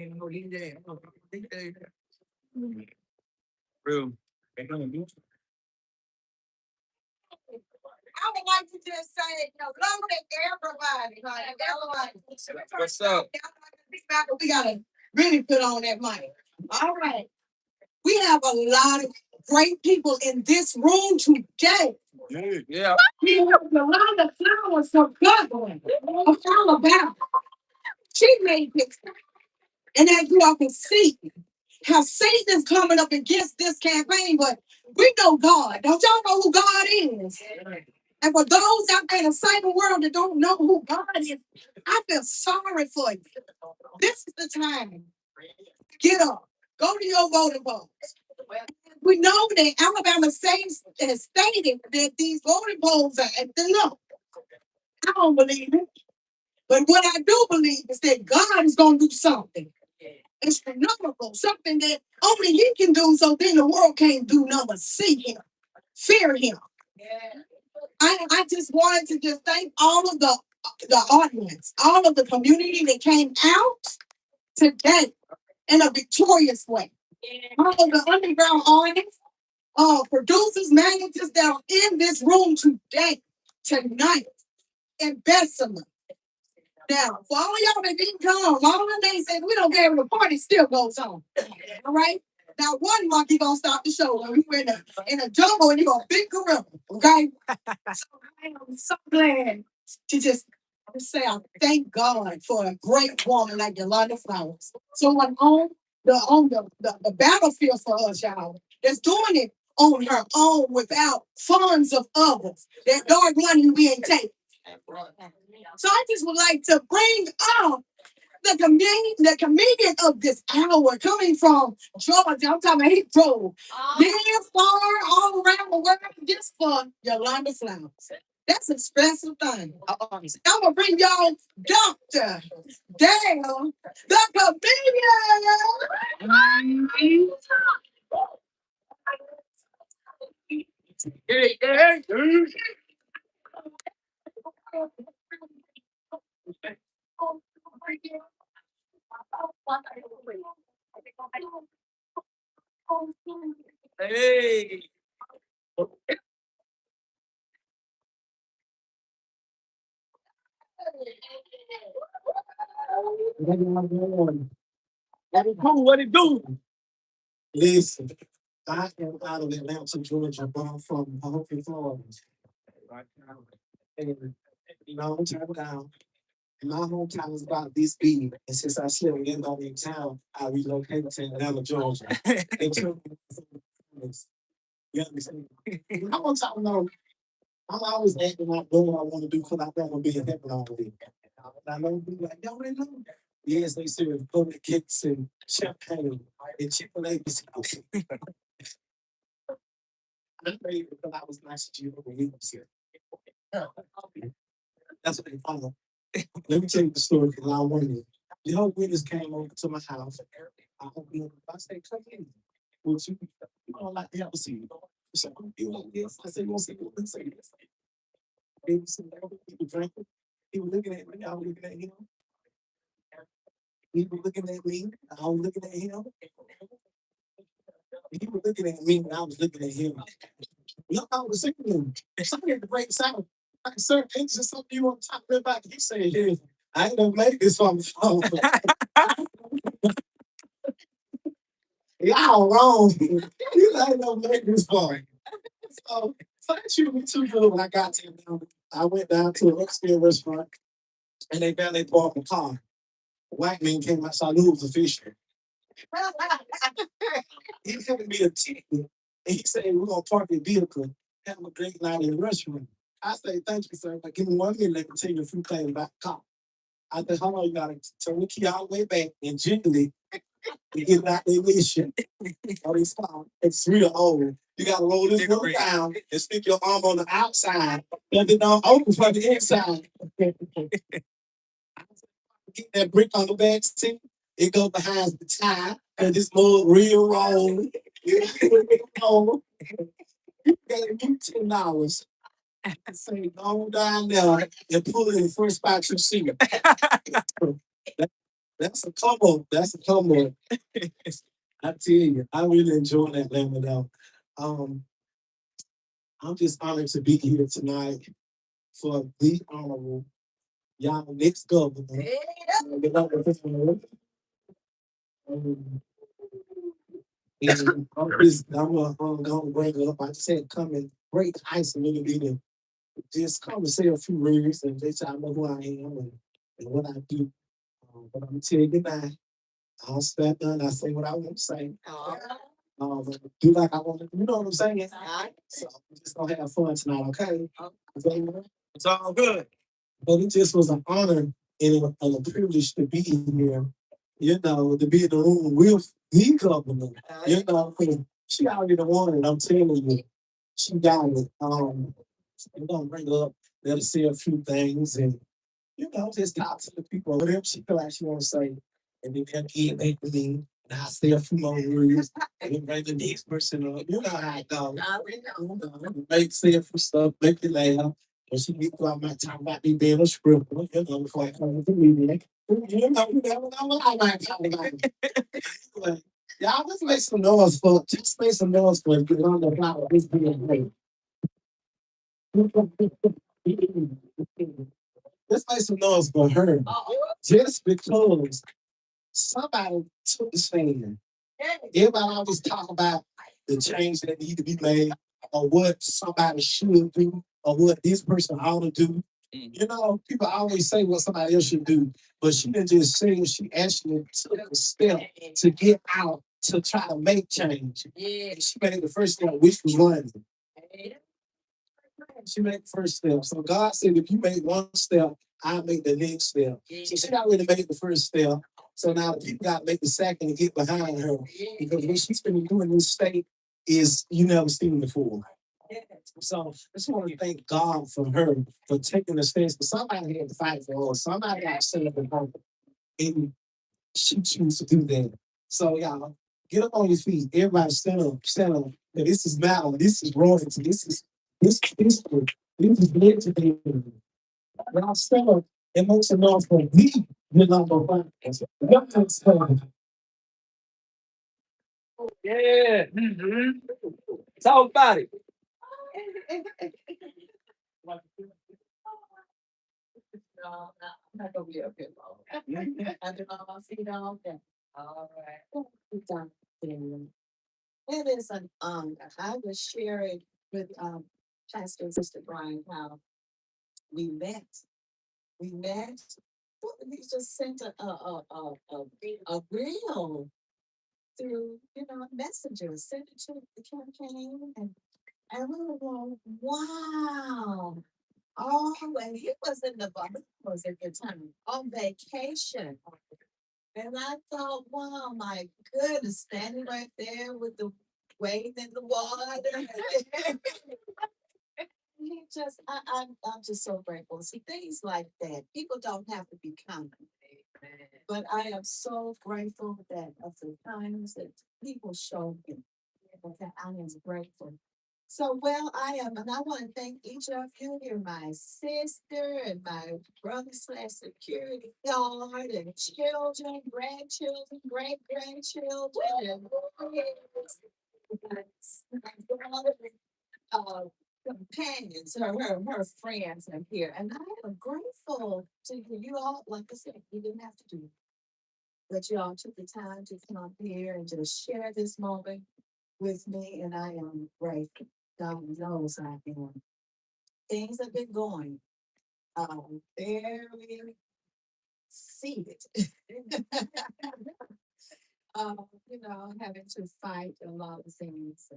Real. I would like to just say, love to everybody. Like, everybody. What's up? We gotta really put on that mic. All right. We have a lot of great people in this room today. Yeah. We have Yolanda Flowers from Dublin, of Alabama. She made this. And as you all can see, how Satan is coming up against this campaign, but we know God. Don't y'all know who God is? And for those out there in the cyber world that don't know who God is, I feel sorry for you. This is the time. Get up. Go to your voting polls. We know that Alabama Saints has stated that these voting polls are at the low. I don't believe it. But what I do believe is that God is going to do something. It's phenomenal, something that only He can do, so then the world can't do nothing but see Him, fear Him. I just wanted to just thank all of the audience, all of the community that came out today in a victorious way. All of the underground artists, producers, managers that are in this room today, tonight, in Bessemer. Now, for all of y'all that didn't come, all of them said we don't care if the party still goes on. All right? Now, one monkey gonna stop the show when we were in a jungle and you're gonna big gorilla. Okay? So I am so glad to just say I thank God for a great woman like Yolanda Flowers. Someone on the battlefield for us, y'all, that's doing it on her own without funds of others. That dark money we ain't taking. So I just would like to bring up the comedian of this hour coming from Georgia. I'm talking about he drove near, far, all around the world just for Yolanda Flowers. That's a special thing. I'm gonna bring y'all Dr. Dale, the comedian. Hey, hey, hey. Hey. What it do? Listen, I am out of Atlanta, Georgia, but I'm from Hope, Florida. And my hometown down. And my hometown is about this big. And since I still in town, I relocated to Atlanta, Georgia. They took me from you understand? I want to know, I'm always acting like doing what I want to do because I don't want to be in heaven all week. I know people like, y'all ain't know. Yes, they serve public cakes and champagne and Chick-fil-A biscuits. I prayed because I was nice to you over years here. That's what they follow. Let me tell you the story because I wanted it. The whole witness came over to my house. I said, come in. Well, you don't like to have a seat. So, you know, yes. I said, you want to see what they say? He was sitting there, he was drinking. He was looking at me. I was looking at him. He was looking at me. I was looking at him. He was looking at me, and I was looking at him. Look, I was singing. Somebody had to break sound. Like, sir, ain't just something you want to talk about? He said, yeah, I ain't gonna make this on the phone. Y'all wrong. You ain't gonna make this phone. So that treated me too good when I got to them. I went down to an upscale restaurant and they found they parked a car. A white man came outside, knew it was a fisher. He gave me a ticket and he said, we're gonna park your vehicle, have a great night in the restaurant. I said, thank you, sir. But give me 1 minute, let me tell you a few things about the car. I said, hold on, you gotta turn the key all the way back and gently and get it out there with you. Oh, this car, it's real old. You gotta roll this one down and stick your arm on the outside, and then open from the inside. Get that brick on the back seat. It go behind the tire, and this mud real roll. You gotta give $10. Say, go down there and pull in the first spot you see. That's a combo. That's a combo. I tell you, I really enjoy that lemon though. Um, I'm just honored to be here tonight for the honorable y'all next governor. You know, um, and I'm gonna bring it up. I just had to come and break the ice a little bit and just come and say a few words and let y'all know who I am and what I do. But I'm gonna tell you now, I'll step done. I say what I want to say. Um, do like I want to. You know what I'm saying? So I'm just gonna have fun tonight, okay? It's all good. But it just was an honor and a privilege to be here. You know, to be in the room with the governor. You know, 'cause she already the one, and I'm telling you, she got it. I'm gonna bring up, let her say a few things, and just talk to the people, whatever she feel like she want to say, and then they'll get back to me, and I'll say a few more words, and then bring the next person up. You know how it goes. Make say a few stuff, make it laugh. And she get through my talk about me being a script, before I come to me. You never know what I might talk about. Like, y'all just make some noise for, just make some noise for Yolanda about this being great. Let's make some noise for her. Just because somebody took the stand. Everybody always talk about the change that need to be made, or what somebody should do, or what this person ought to do. You know, people always say what somebody else should do, but she didn't just say it, she actually took a step to get out to try to make change. And she made the first step, which was running. She made the first step. So God said, if you make one step, I'll make the next step. So she already made the first step. So now people got to make the second and get behind her. Because what she's been doing in this state is you never seen before. So I just want to thank God for her for taking the stance. But somebody had to fight for her. Somebody got to stand up and her. And she choose to do that. So y'all, get up on your feet. Everybody stand up, stand up. And this is battle. This is royalty. This is history. This is legendary. Y'all stand up and make some noise for the number one. Yeah. Mm-hmm. Talk about it. No, I'm not gonna be up here long. I do not want to see it all day. All right. We're done. It is an I was sharing with Pastor and Sister Brian how we met. We met. We just sent a reel through, Messenger, sent it to the campaign, and we were going, wow. Oh, and he was in the Bahamas at the time on vacation. And I thought, wow, my goodness, standing right there with the wave in the water. He just, I'm just so grateful. See, things like that, people don't have to be common. But I am so grateful that of the times that people show me that I am grateful. So, well, I am, and I want to thank each of you here, my sister and my brother slash security guard and children, grandchildren, great grandchildren, and uh, companions, her friends are here. And I am grateful to you all. Like I said, you didn't have to do it, but you all took the time to come up here and just share this moment with me. And I am grateful. God knows I am. Things have been going very seated. Having to fight a lot of things,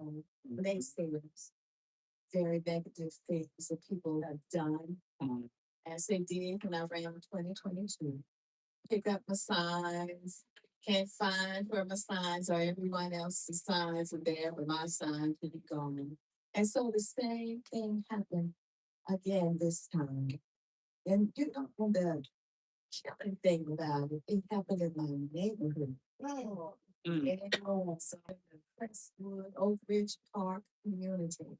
naysayers, very negative things that people have done, as they did when I ran 2022. Pick up my signs, can't find where my signs are. Everyone else's signs are there, but my signs will be gone. And so the same thing happened again this time. And the killing thing about it, it happened in my neighborhood. Oh, so in the Crestwood Oak Ridge Park community.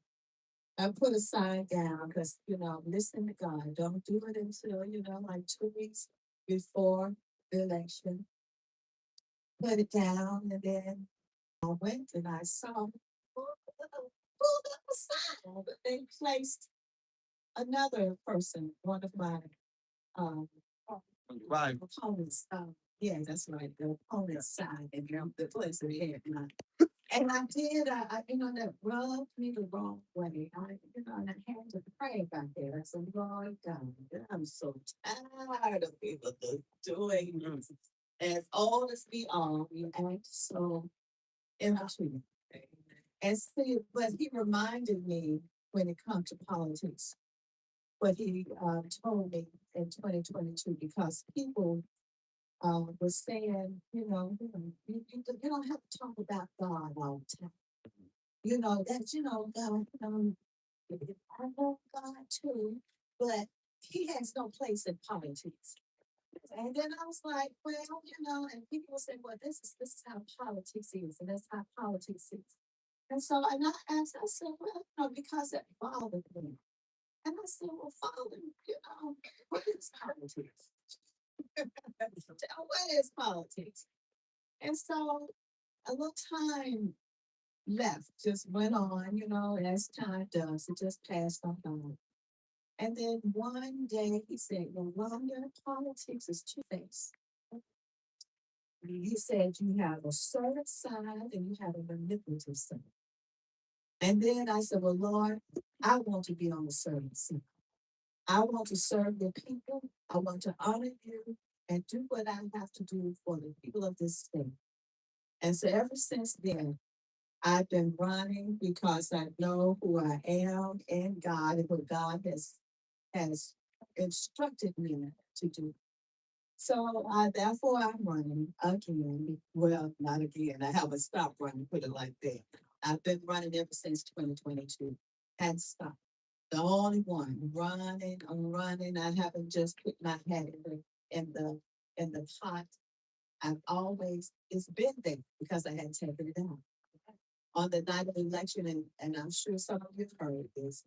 I put a sign down because, listen to God. Don't do it until, like 2 weeks before the election. put it down, and then I went and I saw pulled up a sign, but they placed another person, one of my um Right. opponents. Yeah, that's right, the opponent's side, and the place that he had mine. And I did, that rubbed me the wrong way. And I had to pray about that. I said, Lord God, I'm so tired of people doing this. As old as we are, we act so immature. And see, but he reminded me when it comes to politics, what he told me in 2022, because people was saying, you don't have to talk about God all the time. God, I love God too, but he has no place in politics. And then I was like, well, and people say, well, this is how politics is, and that's how politics is. And so, and I asked, I said, well, because it bothered me. And I said, well, Father, what is politics? What is politics? And so a little time left, just went on, as time does, it just passed on by. And then one day he said, Yolanda, politics is two-faced. He said, you have a servant side and you have a manipulative side. And then I said, well, Lord, I want to be on the servant side. I want to serve the people. I want to honor you and do what I have to do for the people of this state. And so ever since then, I've been running because I know who I am in God and what God has instructed me to do. So therefore I'm running again. Well, not again. I haven't stopped running, put it like that. I've been running ever since 2022. Hadn't stopped. The only one running, I'm running. I haven't just put my head in the pot. I've always, it's been there because I had taken it out. On the night of the election, and I'm sure some of you have heard this,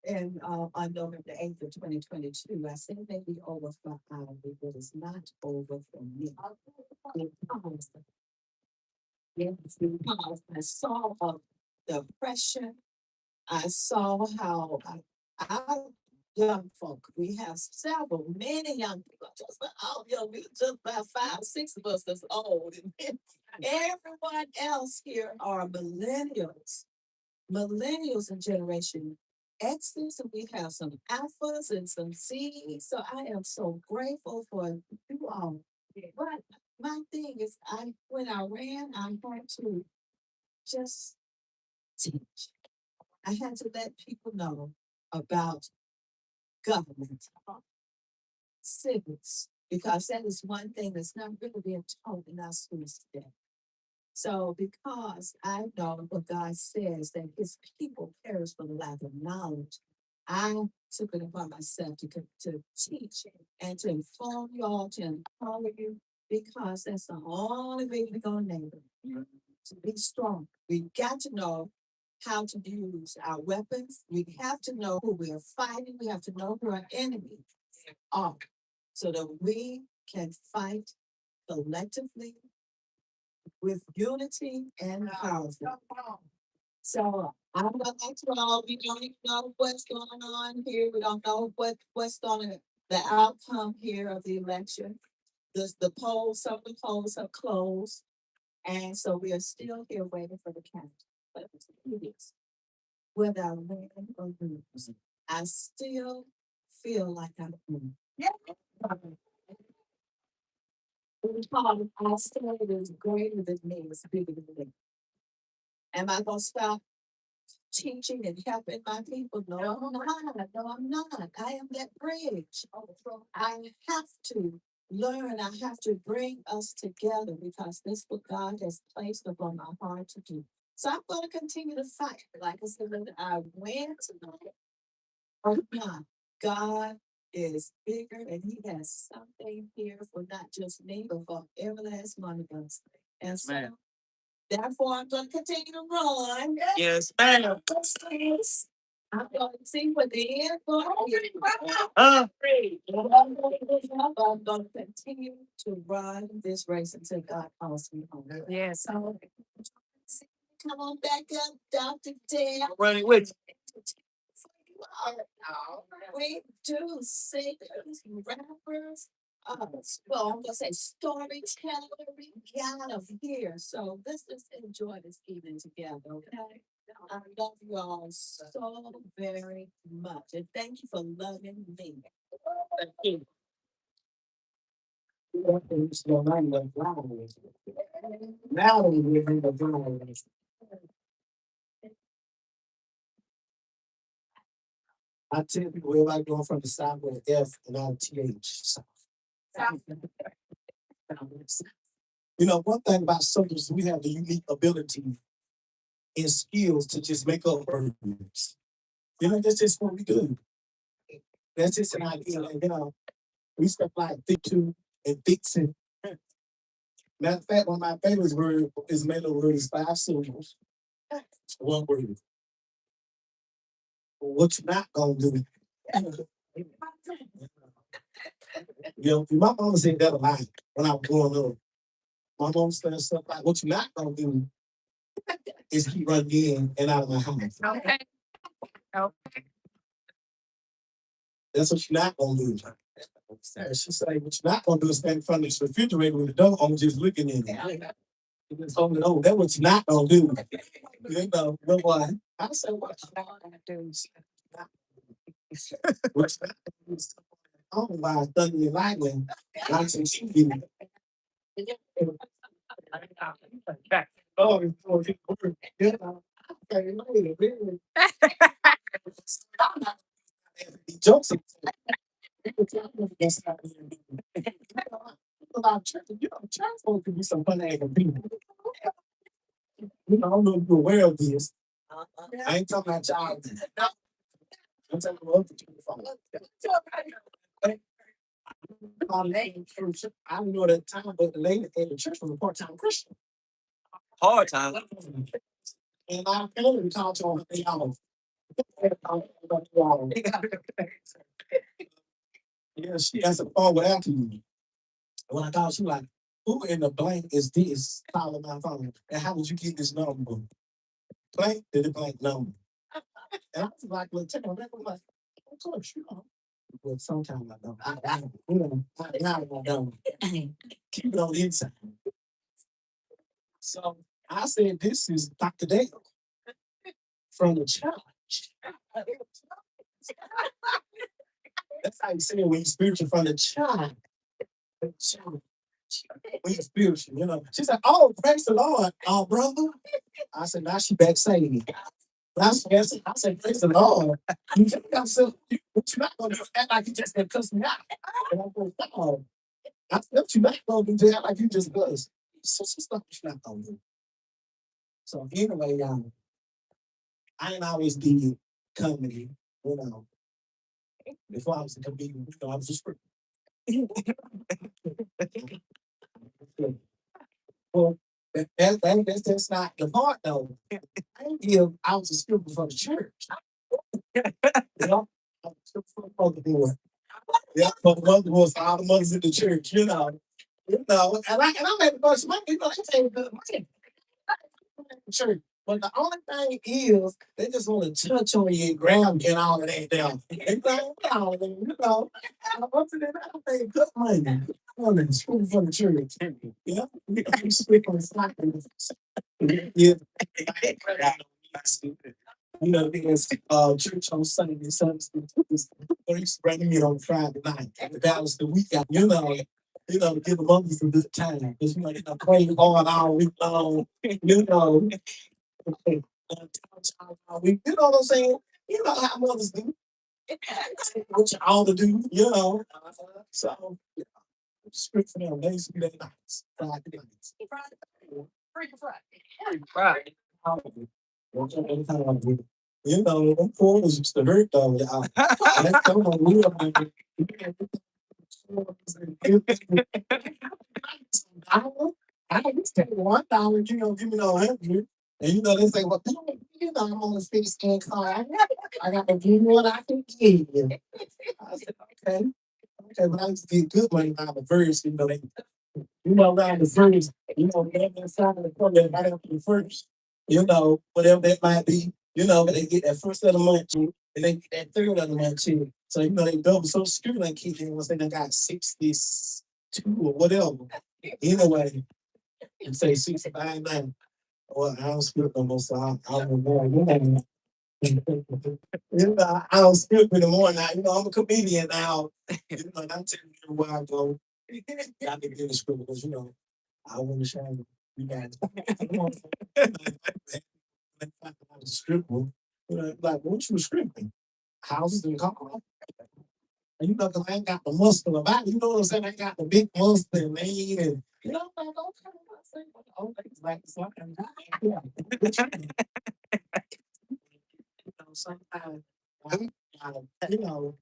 and on November 8th of 2022, I said it may be over for Ivy, but it's not over for me. Because, yes, because I saw the oppression. I saw how our young folk, we have several, many young people, just about all young people, just about 5, 6 of us that's old. And everyone else here are millennials and generation X's, and we have some alphas and some Z's. So I am so grateful for you all. But my thing is, when I ran, I had to just teach. I had to let people know about government, civics, because that is one thing that's not really being taught in our schools today. So, because I know what God says that his people perish for the lack of knowledge, I took it upon myself to teach and to inform you all, to empower you, because that's the only way we're going to make it. To be strong, we got to know how to use our weapons. We have to know who we are fighting. We have to know who our enemies are, so that we can fight collectively with unity and power. So I'm gonna let you all, we don't even know what's going on here. We don't know what's going to, the outcome here of the election. The polls, some of the polls are closed. And so we are still here waiting for the count. But it is, whether I win or lose, I still feel like I'm winning. Yeah. Because I still, it is greater than me, it's bigger than me. Am I gonna stop teaching and helping my people? No, I'm not. No, I'm not. I am that bridge. I have to learn. I have to bring us together because this is what God has placed upon my heart to do. So I'm going to continue to fight. Like I said, whether I win tonight or not, God is bigger and he has something here for not just me, but for every last one of us. And so, therefore, I'm going to continue to run. Yes, ma'am. I'm going to see what the end going I'm going to continue to run this race until God calls me home. Yes. So, come on back up, Dr. Dan. I'm running with you. We do sing rappers. Well, I'm gonna say storyteller. We got them here. So let's just enjoy this evening together, okay? I love you all so very much. And thank you for loving me. Thank you. Now we're in the flowers. I tell people everybody going from the south with an F and not a TH. South. You know, one thing about Southerners, we have the unique ability and skills to just make up words. You know, that's just what we do. That's just an idea. Like, you know, we stuff like fit to and fixing. Matter of fact, one of my favorite words is made of words 5 syllables. One word. What you not gonna do? You know, my mama said that a lot when I was growing up. My mom said stuff like, "What you not gonna do is keep running in and out of my house." Okay. Okay. That's what you're not gonna do. She said, "What you're not gonna do is stand in front of this refrigerator with the door on, just looking in it." You just told me, "Oh, that's what you're not gonna do." You know what? I said, "What you not gonna do?" What you not gonna do is oh, my thunder and lightning, like some TV. Oh, you know, okay, really. Jokes. That's not church, you know, church folk can be some funny people. You know, I don't know if you're aware of this. I ain't talking about y'all. I'm talking about other people. I don't know that time, but the lady at the church was a part-time Christian. Hard time. And I family talked to her, they all. Yeah, she answered the phone without you. When I called, she was like, "Who in the blank is this calling my phone? And how did you get this number? Blank to the blank number." And I was like, "Well, take a back." I'm like, "Of course, you know." Well, sometimes I don't. You know, now I don't. Keep it on the inside. So I said, "This is Dr. Dale from the church." That's how you say it when you're spiritual from the church. When you're spiritual, you know. She said, "Oh, praise the Lord, brother." I said, "Now she back saying it." I said, "Praise the Lord." You just got so what you not gonna do? Act like you just gonna cuss me out. And I go, "No." I said, "What you not gonna do? Act like you just cuss." So some stuff you not gonna do. So anyway, I ain't always did comedy, you know. Before I was a comedian, you know, I was a script. Well, that's just not the part though. I was a script for the church. You know, I was a script for the board. Yeah, for the mother was all the mothers in the church, you know. You know, and I made a bunch of money, you know, they paid good money church. But the only thing is, they just want to touch on you and grab you and all of that down. They grab all of them, you know. Up to that, I paid good money. On the school for the church. Yeah. You sleep on the slack. Yeah. You know, because church on Sunday, Sunday school. Or used to bring me on Friday night. The balance the week out, you know, to give the mothers a good time. Because you know, they pray hard all week long. You know, you know what I'm saying? You know how mothers do. What you ought to do, you know. So, script for them, they used to be that nice. Friday nights. Friday. You know, them quarters used to hurt though, y'all. That's so real. I used to take $1, you know, give me no 100. And you know, they say, "Well, you know, I'm on the city scan card. I got to give you what I can give you. I said, okay. Okay, but I used to get good money out of the first, around the first, right inside of the corner, right after the first, whatever that might be, they get that first of the month too, and they get that third of the month too. So, they double Social Security and keep once they done got 62 or whatever. Anyway, and say 65 now. Well, I don't script no more, so I don't know. I don't script anymore now. I'm a comedian now. And I'm telling you where I go. Got to get the script because, I want to share you guys. Script, like, what you scripting? Houses and cars. And cause I ain't got the muscle about it. You know what I'm saying? I ain't got the big muscle and lean and, like, like, something. Yeah. Sometimes,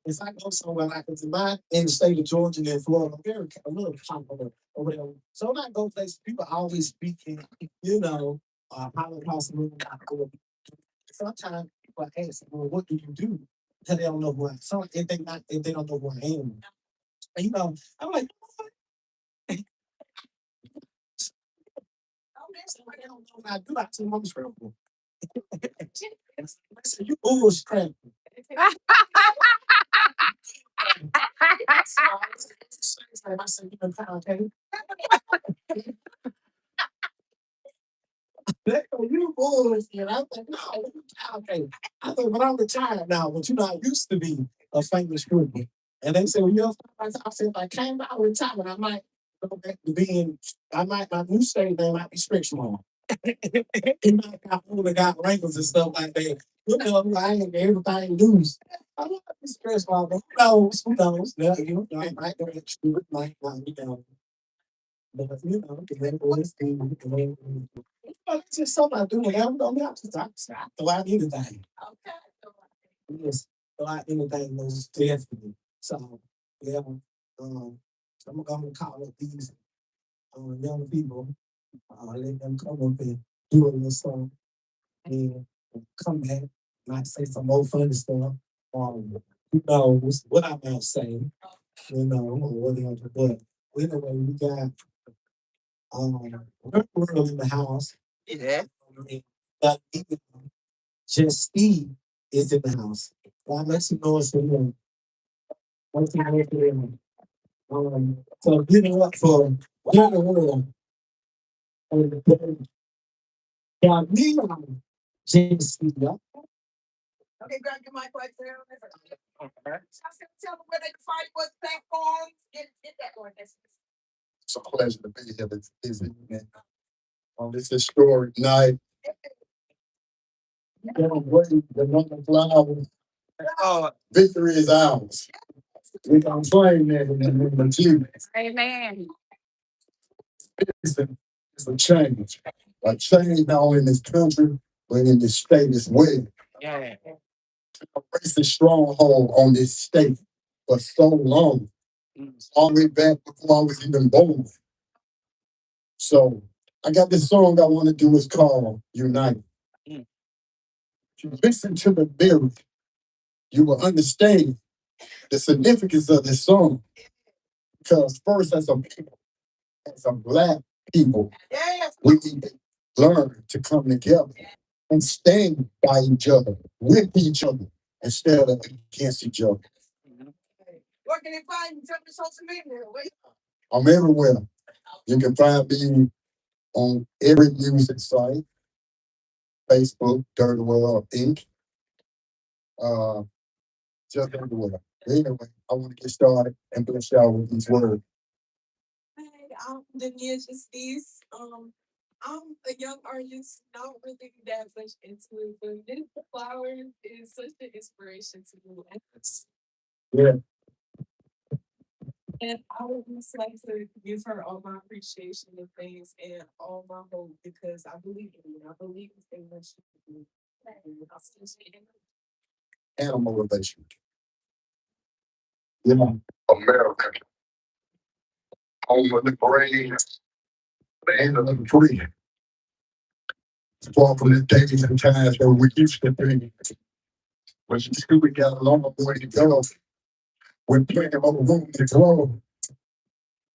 if I go somewhere like it's in the state of Georgia and Florida, I'm a little confident or whatever. So when I go places, people always speaking, Holocaust movement. Sometimes people ask, well, what do you do? And they don't know who I am. So if they don't know who I am. And, I'm like, I don't know what I do. I tell them I'm scrambled. I said, you Google scrambled. I said, okay. You bullshit. I said, no, okay. I said, but I'm retired now, but I used to be a famous screwball. And they said, well, I said, if I came out of retirement, I might go back to being, my new stage name might be Stretch Mall. It might got only got wrinkles and stuff like that. I ain't everything loose. I don't have to stress my but who knows? Yeah, I might go to school, might not, but it's just something I do whenever I don't have to talk. I throw out anything. Okay. Yes, throw out anything most definitely. So yeah, I'm gonna call up these young people, let them come up and do a little song and come back, might say some more funny stuff. Who knows what I might say, or whatever. But anyway, we got World in the house. Yeah. But just Steve is in the house. God let you know it's in there. Let you know it's in there. So give it up for the world. God, me, just Steve. Okay, grab your mic right there. Tell them where they can find what platforms. Get that one. It's a pleasure to be here this evening on this historic night. The number flowers. Victory is ours. We're going to claim that in the name of Jesus. Amen. It's a change. A change not only in this country, but in this state as well. Yeah. Race the stronghold on this state for so long. All the way back before I was even born. So I got this song I want to do. It's called Unite. If you listen to the lyrics, you will understand the significance of this song. Because first, as a black people, we need to learn to come together and stand by each other, with each other, instead of against each other. Where can they find you? Tell me social media. I'm everywhere. You can find me on every music site, Facebook, Dirty World Inc. Uh, just everywhere. Anyway, I want to get started and bless y'all with these words. Hey, I'm Dania Justice. I'm a young artist, not really that much into it, but this flower is such an inspiration to me. Yeah. And I would just like to give her all my appreciation and things and all my hope because I believe in you. I believe in what she can do. And I'll still say it. And motivation. Yeah. America, home of the brave, land of the free. Far from the days and times that we used to be. But you still we got a long way to go. We're plenty of room to grow.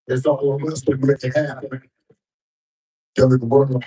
It's all of us that make it happen. Tell the world.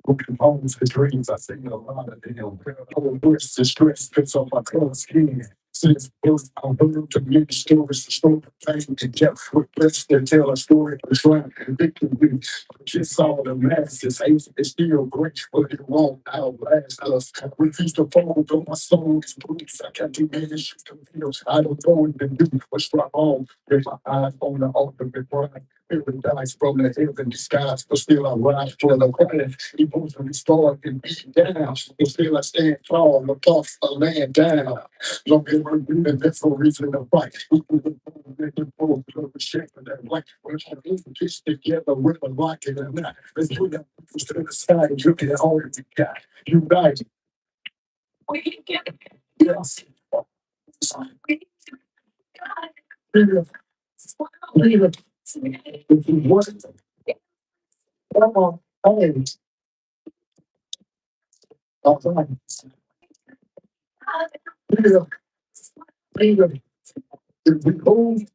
Broken homes and dreams, I sing a lot of them. All wish the stress fits on my clothes skin. Since birth, I'm heard to many stories, the story of pain and death. With blessed to tell a story of triumph and victory. Just all the masses, hate is still great, but it won't outlast us. Refuse to fall, though my soul is bruised. I can't diminish the feels. I don't know what to do. What's wrong? With my eyes on the ultimate pride. Paradise from the heaven disguise, but still I rise for the credit. Emotionally starved and beaten down, but still I stand tall. The thoughts are laying down. Long as we're breathing, that's no reason to fight. We can look forward, we can forward, we can shape of that light. We're having this together, we're unlocking it now. Let's do that to the side and look at all that we got. Unite. We can get it. Yes. Freedom. Freedom. If you want it, come on. Hey, all right. Freedom. Freedom. If we hold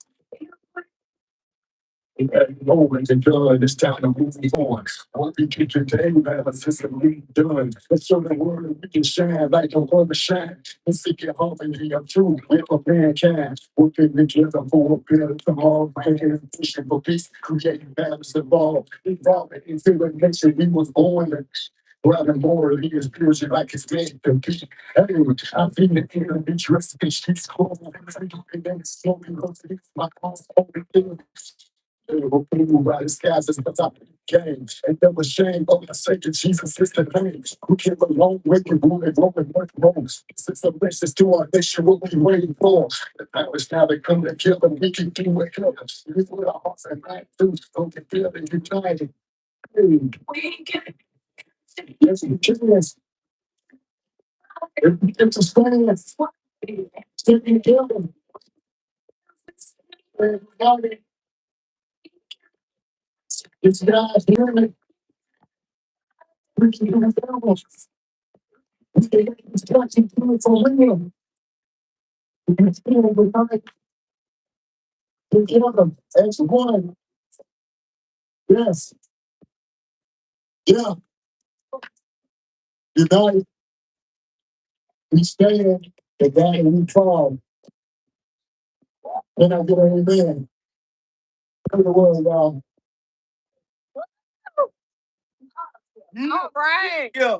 moments and done, it's time to move on. What we can today, man, it's just a lead done. Let's show the world we can shine like no other shine. Let's seek your harmony of truth with a mankind. Working together for a better tomorrow. Man, pushing for peace, creating balance evolve. Evolving into the nation we was born in. Rather more he is spiritual like his man to be. Hey, I've been the enemy dressed in sheets clothes. And then slowly rotating my clothes over there. By the skies is the top of the game. And never shame on the sake of Jesus is the name. We came a long way to rule and Roman work wrongs. Since the message to our nation, what we waiting for. The now is now they come to kill and we can do it. Live with our hearts and minds too. Don't get feeling united. We can. Yes, we can. If we get to stand, stick together. It's God's hearing. We can do it. We can do it for real. We can do it with God together as one. Yes. Yeah. United, we stand. The God we fall. Then I get an amen. Come the word, y'all. All right. Yeah.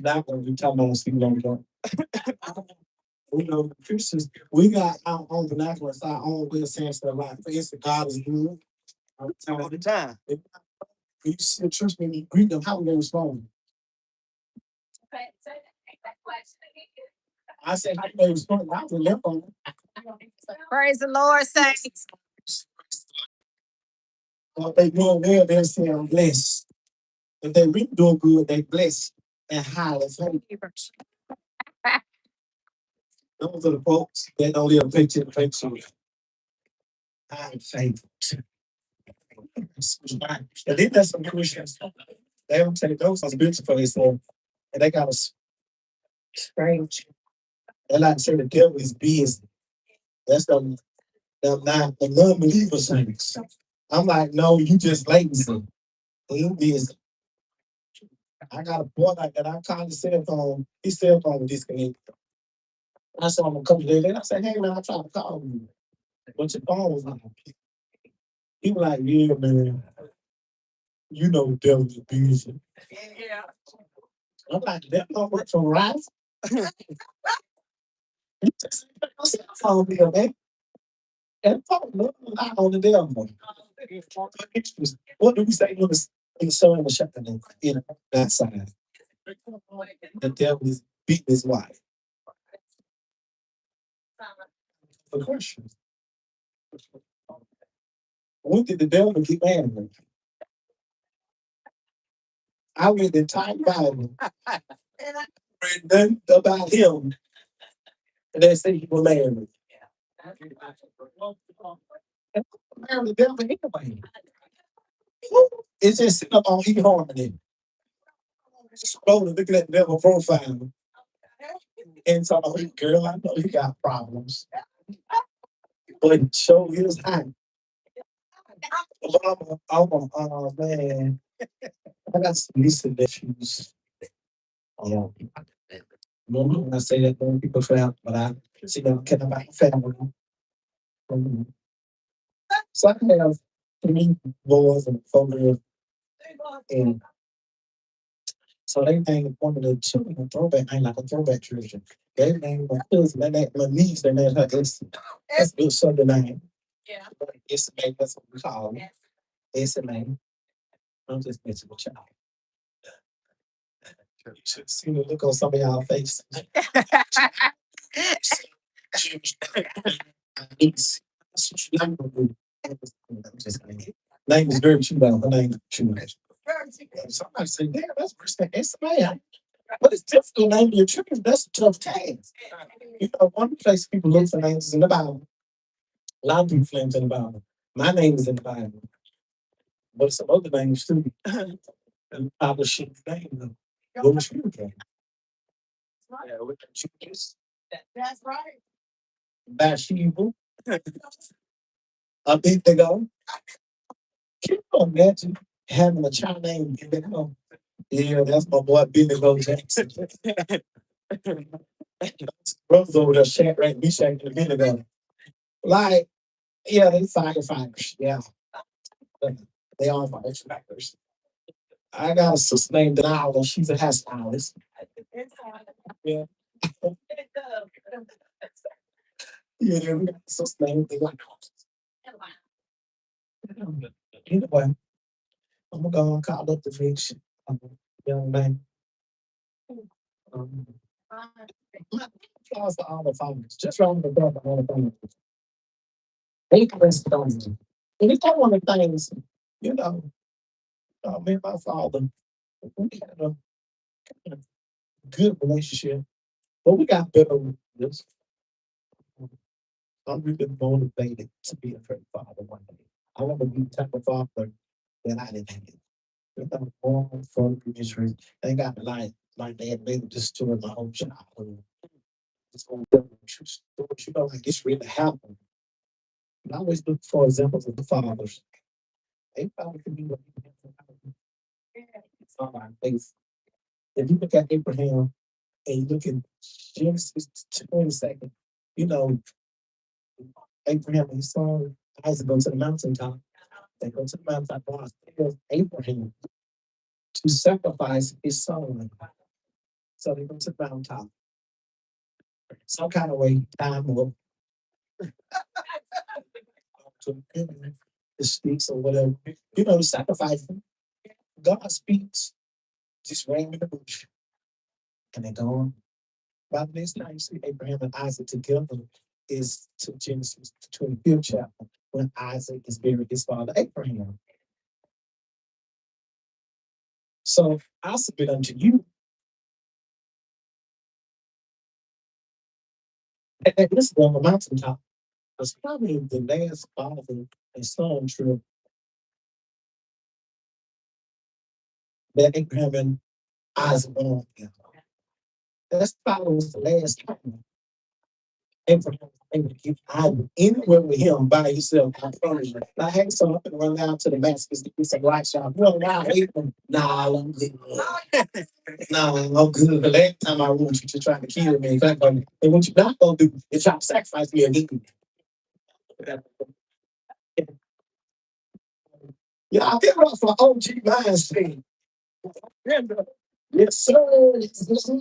That one we talking about Steve Long. You know, Christians, we got our own vernacular, our own way of saying stuff. Like, for instance, God is good. All the time. If you see a church and you greet them, how would they respond? I said, how do they respond? I would left on them. Praise the Lord, saints. If they doing well, they'll say, I'm blessed. If they really doing good, they blessed and highly favored. Those are the folks that don't live picture to picture. Highly favored. And then there's some Christians. They don't take those as beautiful for themselves. And they got a strange. They like to say the devil is busy. That's the non-believer saints. I'm like, no, you just lazy. You busy. I got a boy like that. I called his cell phone. His cell phone was disconnected. I saw him a couple days later. I said, hey man, I tried to call you. But your phone was on. He was like, yeah, man. You know the devil is busy. Yeah. I'm like, that don't work for Rise. You just put your cell phone there, man. And phone look not on the devil. What do we say when the sun was shining in that side? The devil is beating his wife. The question. When did the devil get angry? I read the entire Bible. heard nothing about him. And they say he was married. Married the devil anyway. It's just sitting up on eHarmony. Scrolling, looking at the devil profile. And so I'm like, girl, I know he got problems. But show his hand. Oh man. I got some nieces and nephews. Yeah. Normally when I say that, when people frown, but I see them care about family. Mhm. So I have three boys and four girls, and so they named one of the children a throwback name, like a throwback tradition. They named my cousin, they named my niece, they named her Essie. That's a good Southern name. Yeah. Essie, that's what we call it. Essie name. I'm just messing with y'all. You should see the look on some of y'all faces. Niece. That's what you like to do. I'm just kidding. Name is very true though. Her name is true. Somebody say, damn, that's respect. It's man. But it's difficult naming your children. That's a tough task. You know, one place people look for names is in the Bible. A lot of people names in the Bible. My name is in the Bible. But some other names too. And I was shit name though. What was your name? Yeah, we can choose. That's right. Bathsheba. A big they go. Can you imagine having a child named Big Go? Yeah, that's my boy Billy Go Jackson. Brothers over there shack right, be shaking the Billy Go. Like, yeah, they firefighters. Yeah, they are firefighters. I got a sister named Denala. She's a hairstylist. Yeah. Yeah, we got a sister named Denala. Anyway, I'm gonna go and call up the fix. Young man. Um, applause to all the farmers. Just round the door for all the farmers. They pressed on me. And it's not one of the things, you know, me and my father, we had a good relationship, but we got better with this. I'm really motivated to be a great father one day. I want to be the type of father that I didn't have. You know, born from ministry. They got my dad made just destroy my whole childhood. Just want to tell you, you know, like it's really happened. And I always look for examples of the fathers. They probably could be what you have. It's on our face. If you look at Abraham and you look at Genesis 22nd, you know, Abraham and his son Isaac go to the mountaintop. They go to the mountaintop. God tells Abraham to sacrifice his son. So they go to the mountaintop. Some kind of way, time will to the speaks or whatever. You know, sacrificing. God speaks, just rain in the bush. And they go on. By the next time you see Abraham and Isaac together is to Genesis 25th chapter when Isaac is buried his father Abraham. So I submit unto you that this is on the mountaintop. It's probably the last father and son trip that Abraham and Isaac went on together. That's probably was the last time Abraham was able to get Isaac anywhere with him by himself. I had some up and run down to the Damascus to get some light shop. Run around, Abraham. Nah, I'm good. No, I'm good. The last time I want you to try to kill me, and what you're not gonna do is try to sacrifice me again. Yeah, I feel rough for OG mindset. Yes, sir. Yes, sir.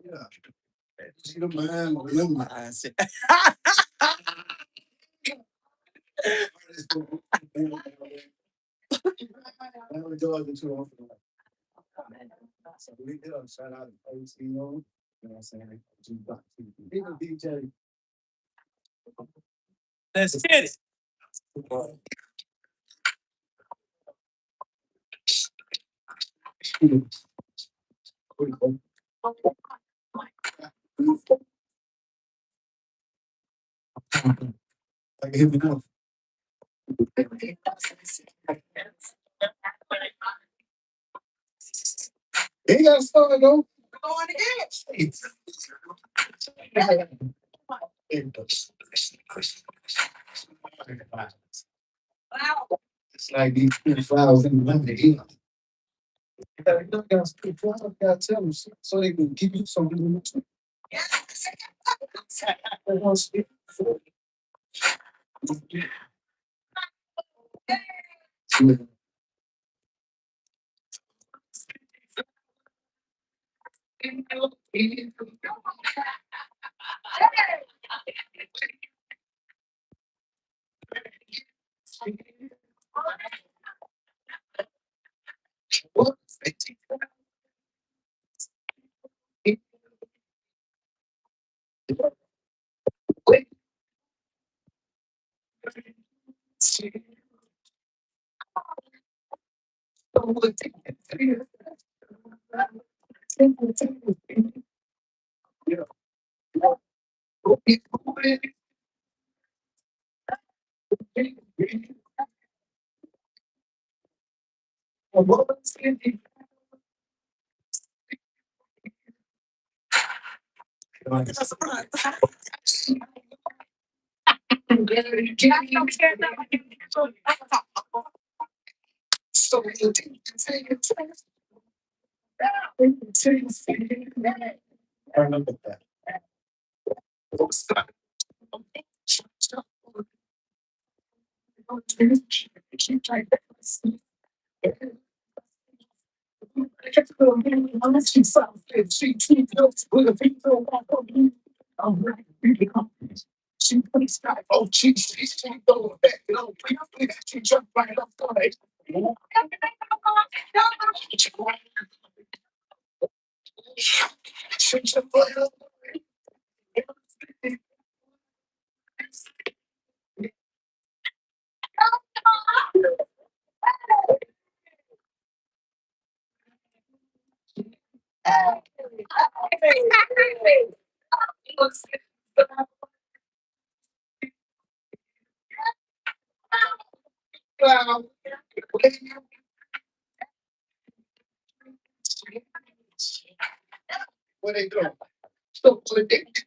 Yeah. See the man, remember. So we did a shout out to OTO. You know what I'm saying? Big DJ. Let's get it. Like, here we go. He got started though. Going again. Wow. It's like these 25 in the money here. You gotta speak for them, you gotta tell them so they can give you something to Yes. they want to speak for. I remember that. What they doing? So addicted.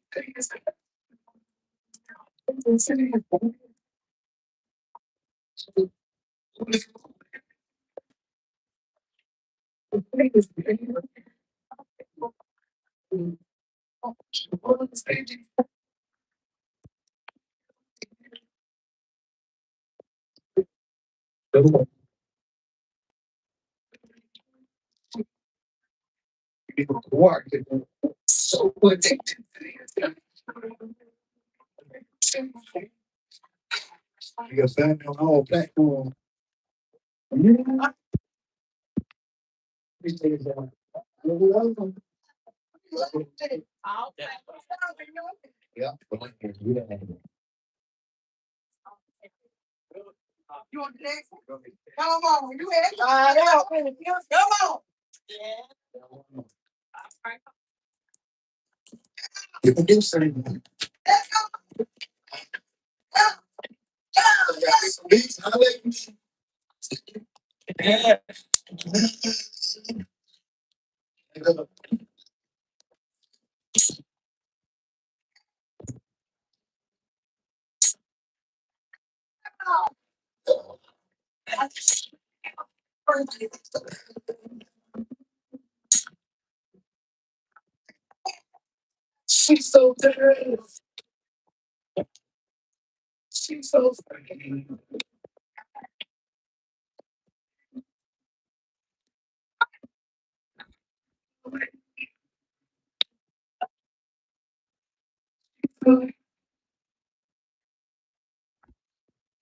You got family on all platforms. Yeah. You want the next one? Come on, you had come on. You can do something. Let's go. Yeah. She's so dirty. She's so dirty.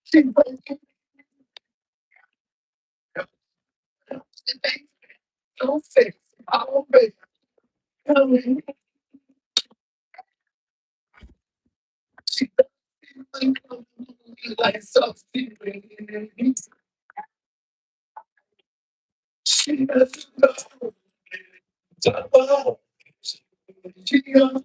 She's so fake. Always coming. She like something. She doesn't know. She knows.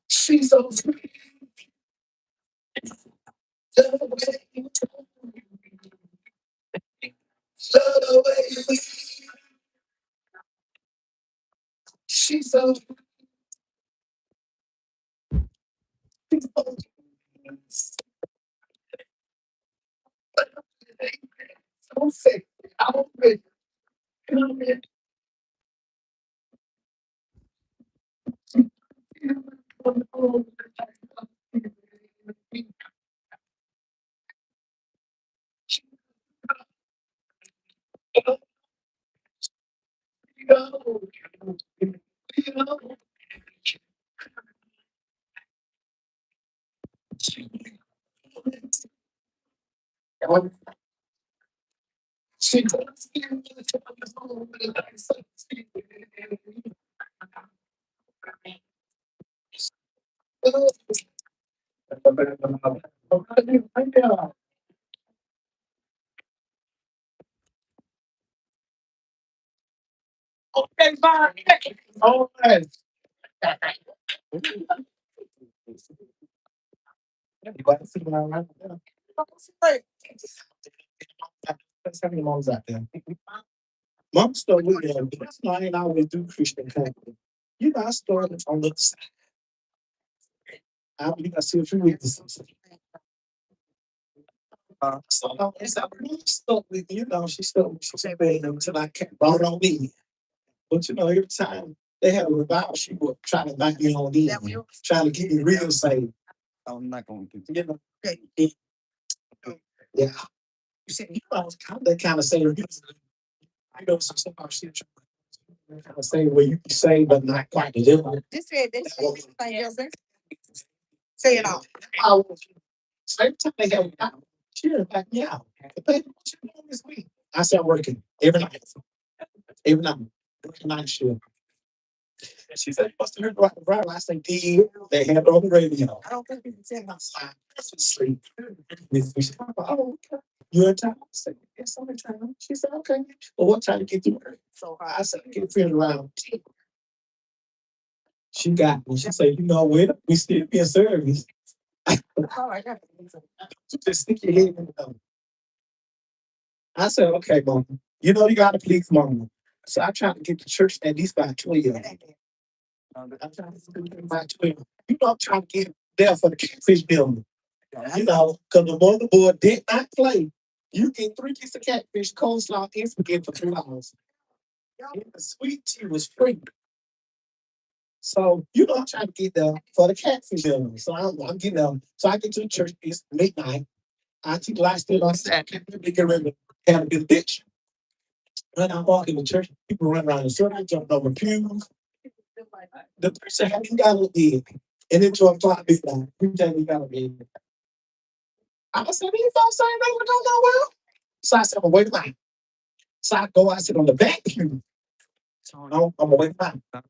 She's so sweet. The way she's so so sick. Always coming. She okay, bye. All right. Everybody see what I like? There's how many moms out there? Mom started with them, but that's why I ain't always do Christian country. You know, I started on the other side. I believe I see a few witnesses. So it's a stuck with she stuck she said until I kept brought on in. But every time they had a revival, she would try to knock me on in, trying to get me real saved. I'm not going to. Yeah. You said I was kind of saying some stuff I should kind of say where you can say but not quite deliver. Say it all. So every time they have a she would back me out. What you doing this week? I said working every night. Every night. Working night shift. She said, you must have heard about the driver. I said, did they had it on the radio? I don't think we can say outside. That's sleep. We said, oh, okay. You're in town? I said, yes, I'm in town. She said, okay. Well, what time to get through her? So I said, get feeling around 10. She got me. She said, we still be in service. Oh, I got it. Just stick your head in the door. I said, okay, mom. You got to please mom. So I tried to get to church at least by 12. I'm trying to get by 12. I'm trying to get there for the catfish building. Because the motherboard did not play. You get 3 pieces of catfish, coleslaw, and spaghetti for $2. And the sweet tea was free. So, I'm trying to get there for the catfish building. So I'm getting there. So I get to the church, it's midnight. I see the light still on Saturday. They get ready to have a good bitch. When I walk in the church, people run around in circles, jumping over pews. The preacher had me got a bed. And then 12 o'clock, big time. Preacher had me got a bed. I said, these folks saying they were doing well. So I said, I'm wait a minute. So I sit on the back pew. So I'm gonna wait a minute. I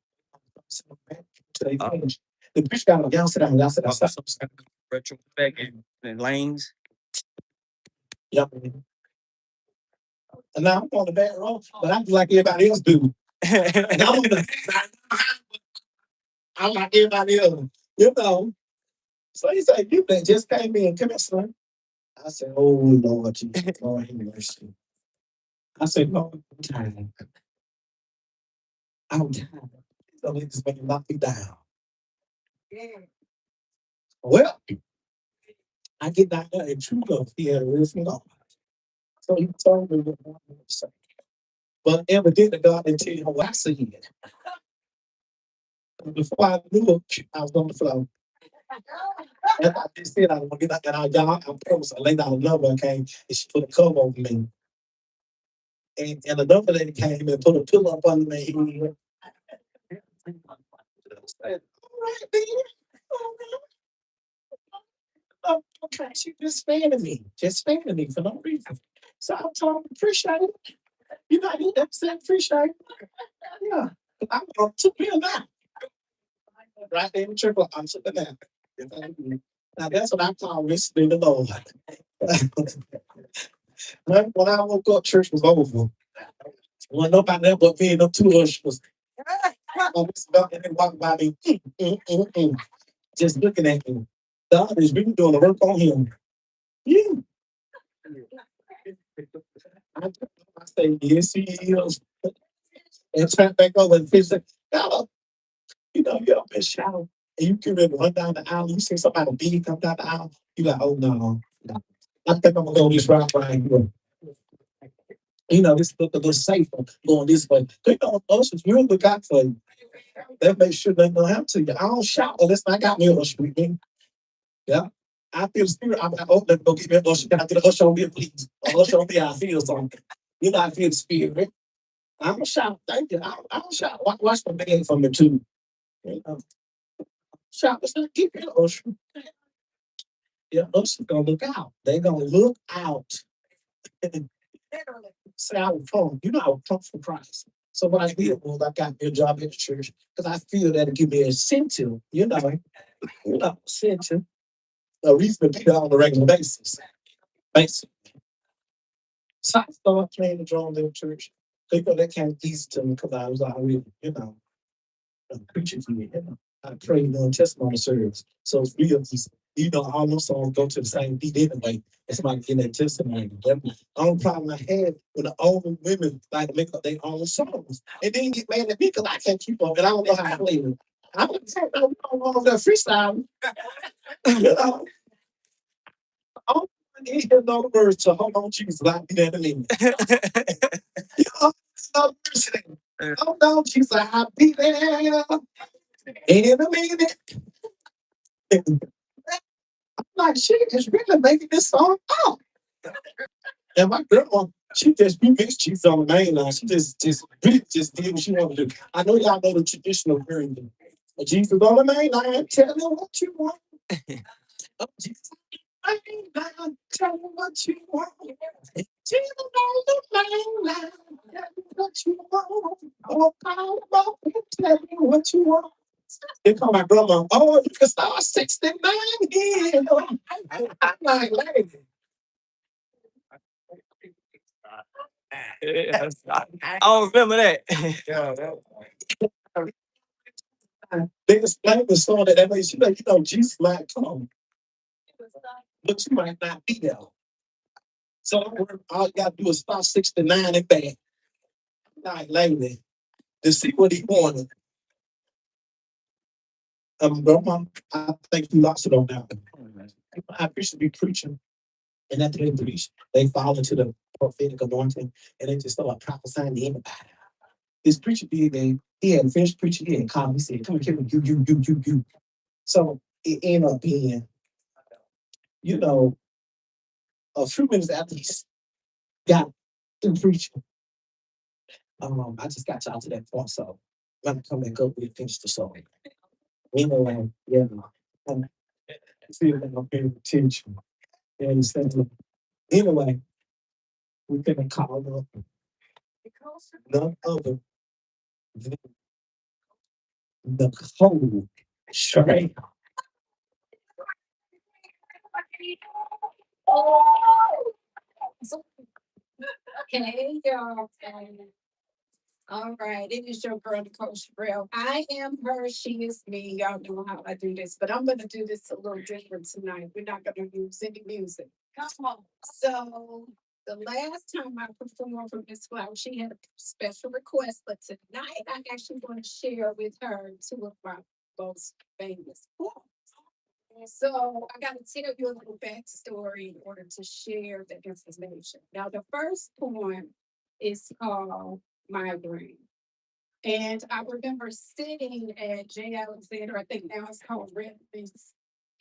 sit on the back pew till they finish. The preacher got up, y'all sit down, y'all sit down. Retro back in lanes. Yep. And now I'm on the back row, but I'm like everybody else do. And I'm like everybody else. So he said, you just came in, come here, son. I said, oh Lord Jesus, Lord have mercy. I said, Lord, I'm tired. I'm tired. Don't let this man knock me down. Well, I get down there and true love, he had a real from God. So he told me what I wanted to say. But evidently God didn't tell you what I said. Before I knew it, I was on the floor. And I just said I want to get out, and I promised I laid down another one came and she put a cover over me. And another lady came and put a pillow up under me. I said, all right, then. All right. Okay, she just fanning me. Just fanning me for no reason. So I told her, appreciate it. You know, you never said appreciate it. Yeah. I'm going to me a nap. Right there in triple, I'm took a nap. Now that's what I call listening to the Lord. When I woke up, church was over. Well, nobody there but me and them two ushers. On this belt and they walked by me, just looking at me. God is really doing the work on him. Yeah. I say, yes, he is. And turn back over and fix it. Now, you know, you're up in shower and you can really run down the aisle. You see somebody big come down the aisle. You like, oh no, no. I think I'm gonna go this route right here. You know, this look a little safer going this way. You know, ushers will look out for you. They make sure they don't have to. I don't shout unless I got me a usher with me. Yeah. I feel the spirit. I'm like, oh, let me go get me an usher. Can I get an usher on me, please? An usher on me, I feel something. You know, I feel the spirit. I'm gonna shout, thank you. I'm gonna shout. Watch my bag from the two. You know, shout, let's not keep it usher. Yeah, usher's gonna look out. They're gonna look out. Say I would come. You know, I would come for Christ. So what I did was I got me a job at the church because I feel that it give me an incentive, incentive, a reason to be there on a regular basis. Basically. So I started playing the drums in the church. People that came easy to me because I was already, a preacher for me. I prayed on testimony service. So it's real easy. You know, all those songs go to the same beat anyway. It's like in that testimony. The only problem I had when the older women like to make up their own songs and then get mad at me because I can't keep up and I don't know how to play them. I would say, I'm on that freestyle. You know, I don't hear no words to hold on, Jesus, like me that a minute. You know, it's no words. Hold on, Jesus, I'll be there in a minute. I'm like, she is really making this song up. And my grandma, she just remixed cheese on the main line. She just did what she wanted to do. I know y'all know the traditional version. Jesus on the main line, tell them what you want. Oh, Jesus on the main line, tell them what you want. Jesus on the main line, tell them what you want. Oh, God, tell me what you want. They call my grandma, oh, you can start 69 here. I'm like, lady. Yes, I don't remember that. Yeah, they explained the song that way. She like, Jesus might come, but you might not be there. So all you gotta do is start 69 and back. Like, lady, to see what he wanted. Grandma, I think you lost it on that one. I used to be preaching, and after they preach, they fall into the prophetic anointing, and they just start prophesying to anybody. This preacher did, he had finished preaching, he had called me, he said, come here, you. So it ended up being, you know, a few minutes after he got through preaching, I just got y'all to that point. So I'm gonna come back up and finish the song. Anyway, yeah, I'm feeling like I'm paying attention. You understand? Anyway, we're gonna call up none other than the cold straight. Okay, y'all. All right, it is your girl, Coach Real. I am her, she is me. Y'all know how I do this, but I'm going to do this a little different tonight. We're not going to use any music. Come on. So, the last time I performed for Miss Flower, she had a special request, but tonight I'm actually going to share with her two of my most famous poems. So I got to tell you a little backstory in order to share the information. Now, the first poem is called Migraine. And I remember sitting at J. Alexander, I think now it's called Red Beast,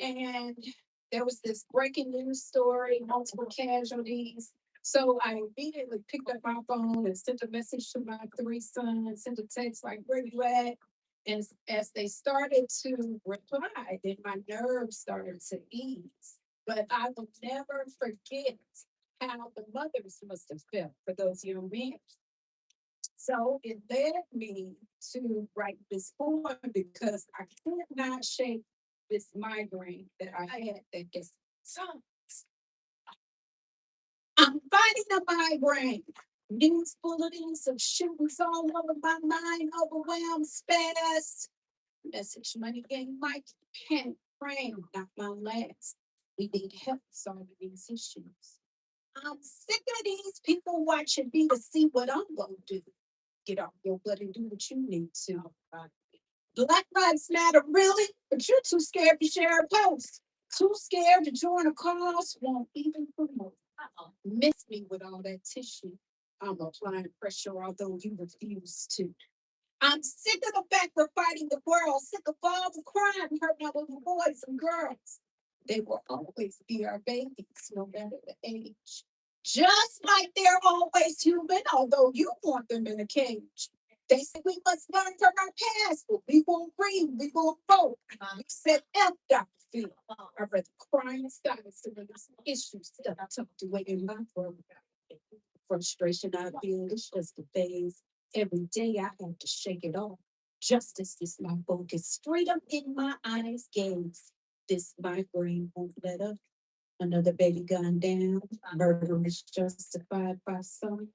and there was this breaking news story, multiple casualties. So I immediately picked up my phone and sent a message to my three sons, sent a text like, where you at? And as they started to reply, then my nerves started to ease. But I will never forget how the mothers must have felt for those young men. So it led me to write this poem because I could not shake this migraine that I had that gets so I'm fighting a migraine. News bulletins of shootings all over my mind, overwhelmed, spaz. Message money game, Mike, pen, frame, not my last. We need help solving these issues. I'm sick of these people watching me to see what I'm gonna do. Get off your butt and do what you need to. Black Lives Matter, really? But you're too scared to share a post. Too scared to join a cause, won't even promote. Miss me with all that tissue. I'm applying pressure, although you refuse to. I'm sick of the fact we're fighting the world, sick of all the crime hurting our little boys and girls. They will always be our babies, no matter the age. Just like they're always human, although you want them in a cage. They say we must learn from our past, but we won't read, we won't vote. We said F Dr. Phil. I'd rather cry in silence than these issues stuck tucked away in my throat. Frustration I feel is just a phase. Every day I have to shake it off. Justice is my focus. Freedom in my eyes gaze. This migraine won't let up. Another baby gone down. Murder is justified by some.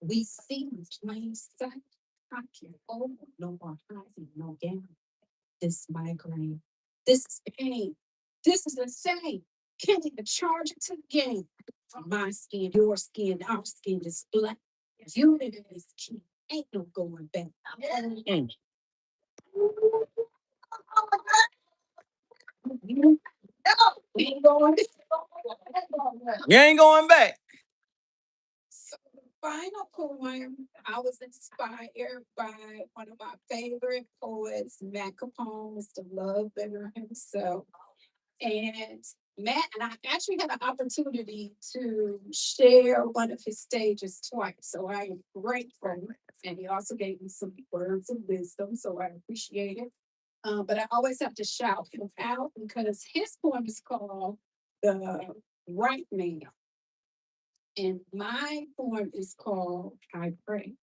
We see plain sight. I can't hold no more hiding, no down. This migraine. This is pain. This is insane. Can't even charge it to the game. My skin, your skin, our skin is black. Unity is key. Ain't no going back. Mm. You ain't going. You ain't going back. So the final poem, I was inspired by one of my favorite poets, Matt Capone's The Love Better himself. And Matt and I actually had an opportunity to share one of his stages twice. So I am grateful. And he also gave me some words of wisdom. So I appreciate it. But I always have to shout him out because his poem is called The Right Man. And my poem is called I Pray.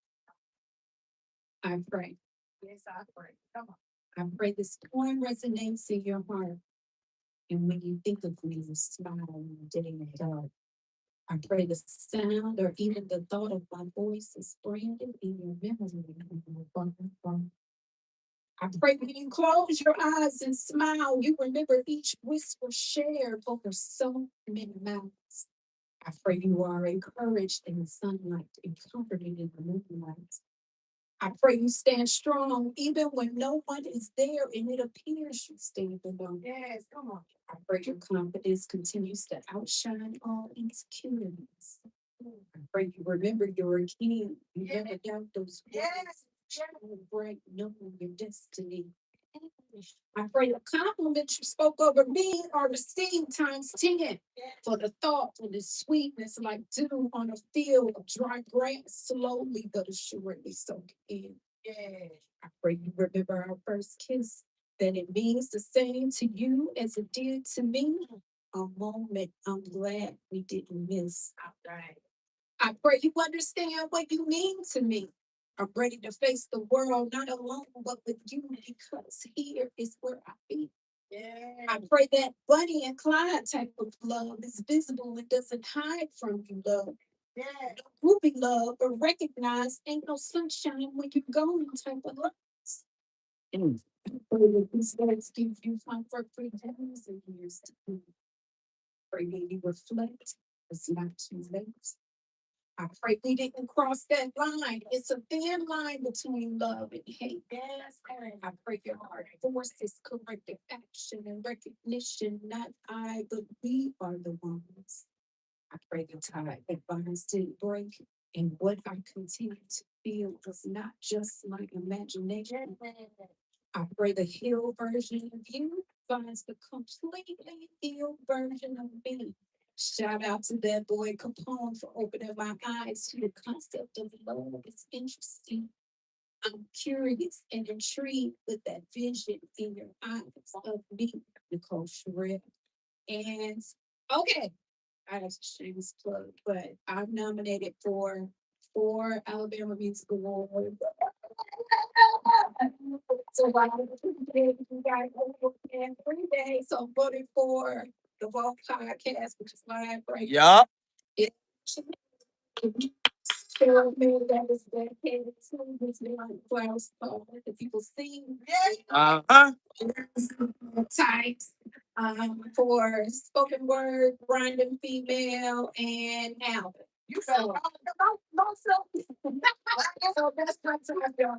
I pray. Yes, I pray. Come on. I pray this poem resonates in your heart. And when you think of me, you smile in the day and dark. I pray the sound or even the thought of my voice is branded in your memory. I pray when you close your eyes and smile, you remember each whisper shared over so many mouths. I pray you are encouraged in the sunlight and comforted in the moonlight. I pray you stand strong even when no one is there and it appears you stand alone. Yes, come on. I pray your confidence continues to outshine all insecurities. I pray you remember you're a king. You never doubt those words. Yes. Bright, knowing your destiny. I pray the compliments you spoke over me are received times 10 for the thoughtfulness, sweetness like dew on a field of dry grass, slowly but assuredly soak in. Yeah. I pray you remember our first kiss, that it means the same to you as it did to me. A moment I'm glad we didn't miss. All right. I pray you understand what you mean to me. I'm ready to face the world, not alone, but with you, because here is where I be. Yeah. I pray that Bunny and Clyde type of love is visible and doesn't hide from you, love. Yeah. No groupie love, but recognize ain't no sunshine when you're gone type of love. Mm. I pray that these words give you comfort for years and years to come. Pray that you reflect. It's not too late. I pray we didn't cross that line. It's a thin line between love and hate. Yes, I pray your heart forces corrective action and recognition. Not I, but we are the ones. I pray the tide that binds didn't break. And what I continue to feel is not just my imagination. I pray the healed version of you finds the completely ill version of me. Shout out to that boy Capone for opening my eyes to the concept of love. It's interesting. I'm curious and intrigued with that vision in your eyes of me, Nicole Sherrill. And okay, I have to shameless plug, but I'm nominated for 4 Alabama Music Awards. So while you guys and 3 days, so I'm voting for the Vault Podcast, which is live right now. It so many that was dedicated to this one flower star that people sing. Uh-huh. Types for spoken word, random female, and album. You so so that's my time.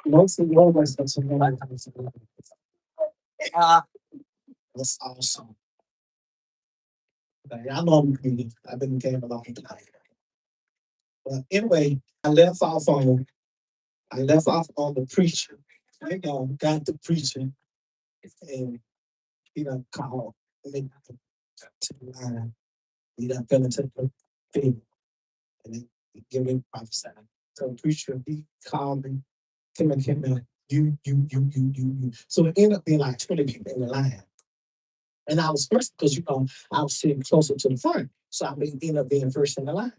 Most of the always got some more. Yeah, that's awesome. Okay, I know I'm reading. I've been in the game a long time. But anyway, I left off on the preacher. You know, got the preaching, and he done called me to the line. He done fell into the field, and then he gave me prophesy. So the preacher, he called me, came in, you. So it ended up being like 20 people in the line. And I was first because, I was sitting closer to the front. So I ended up being first in the line.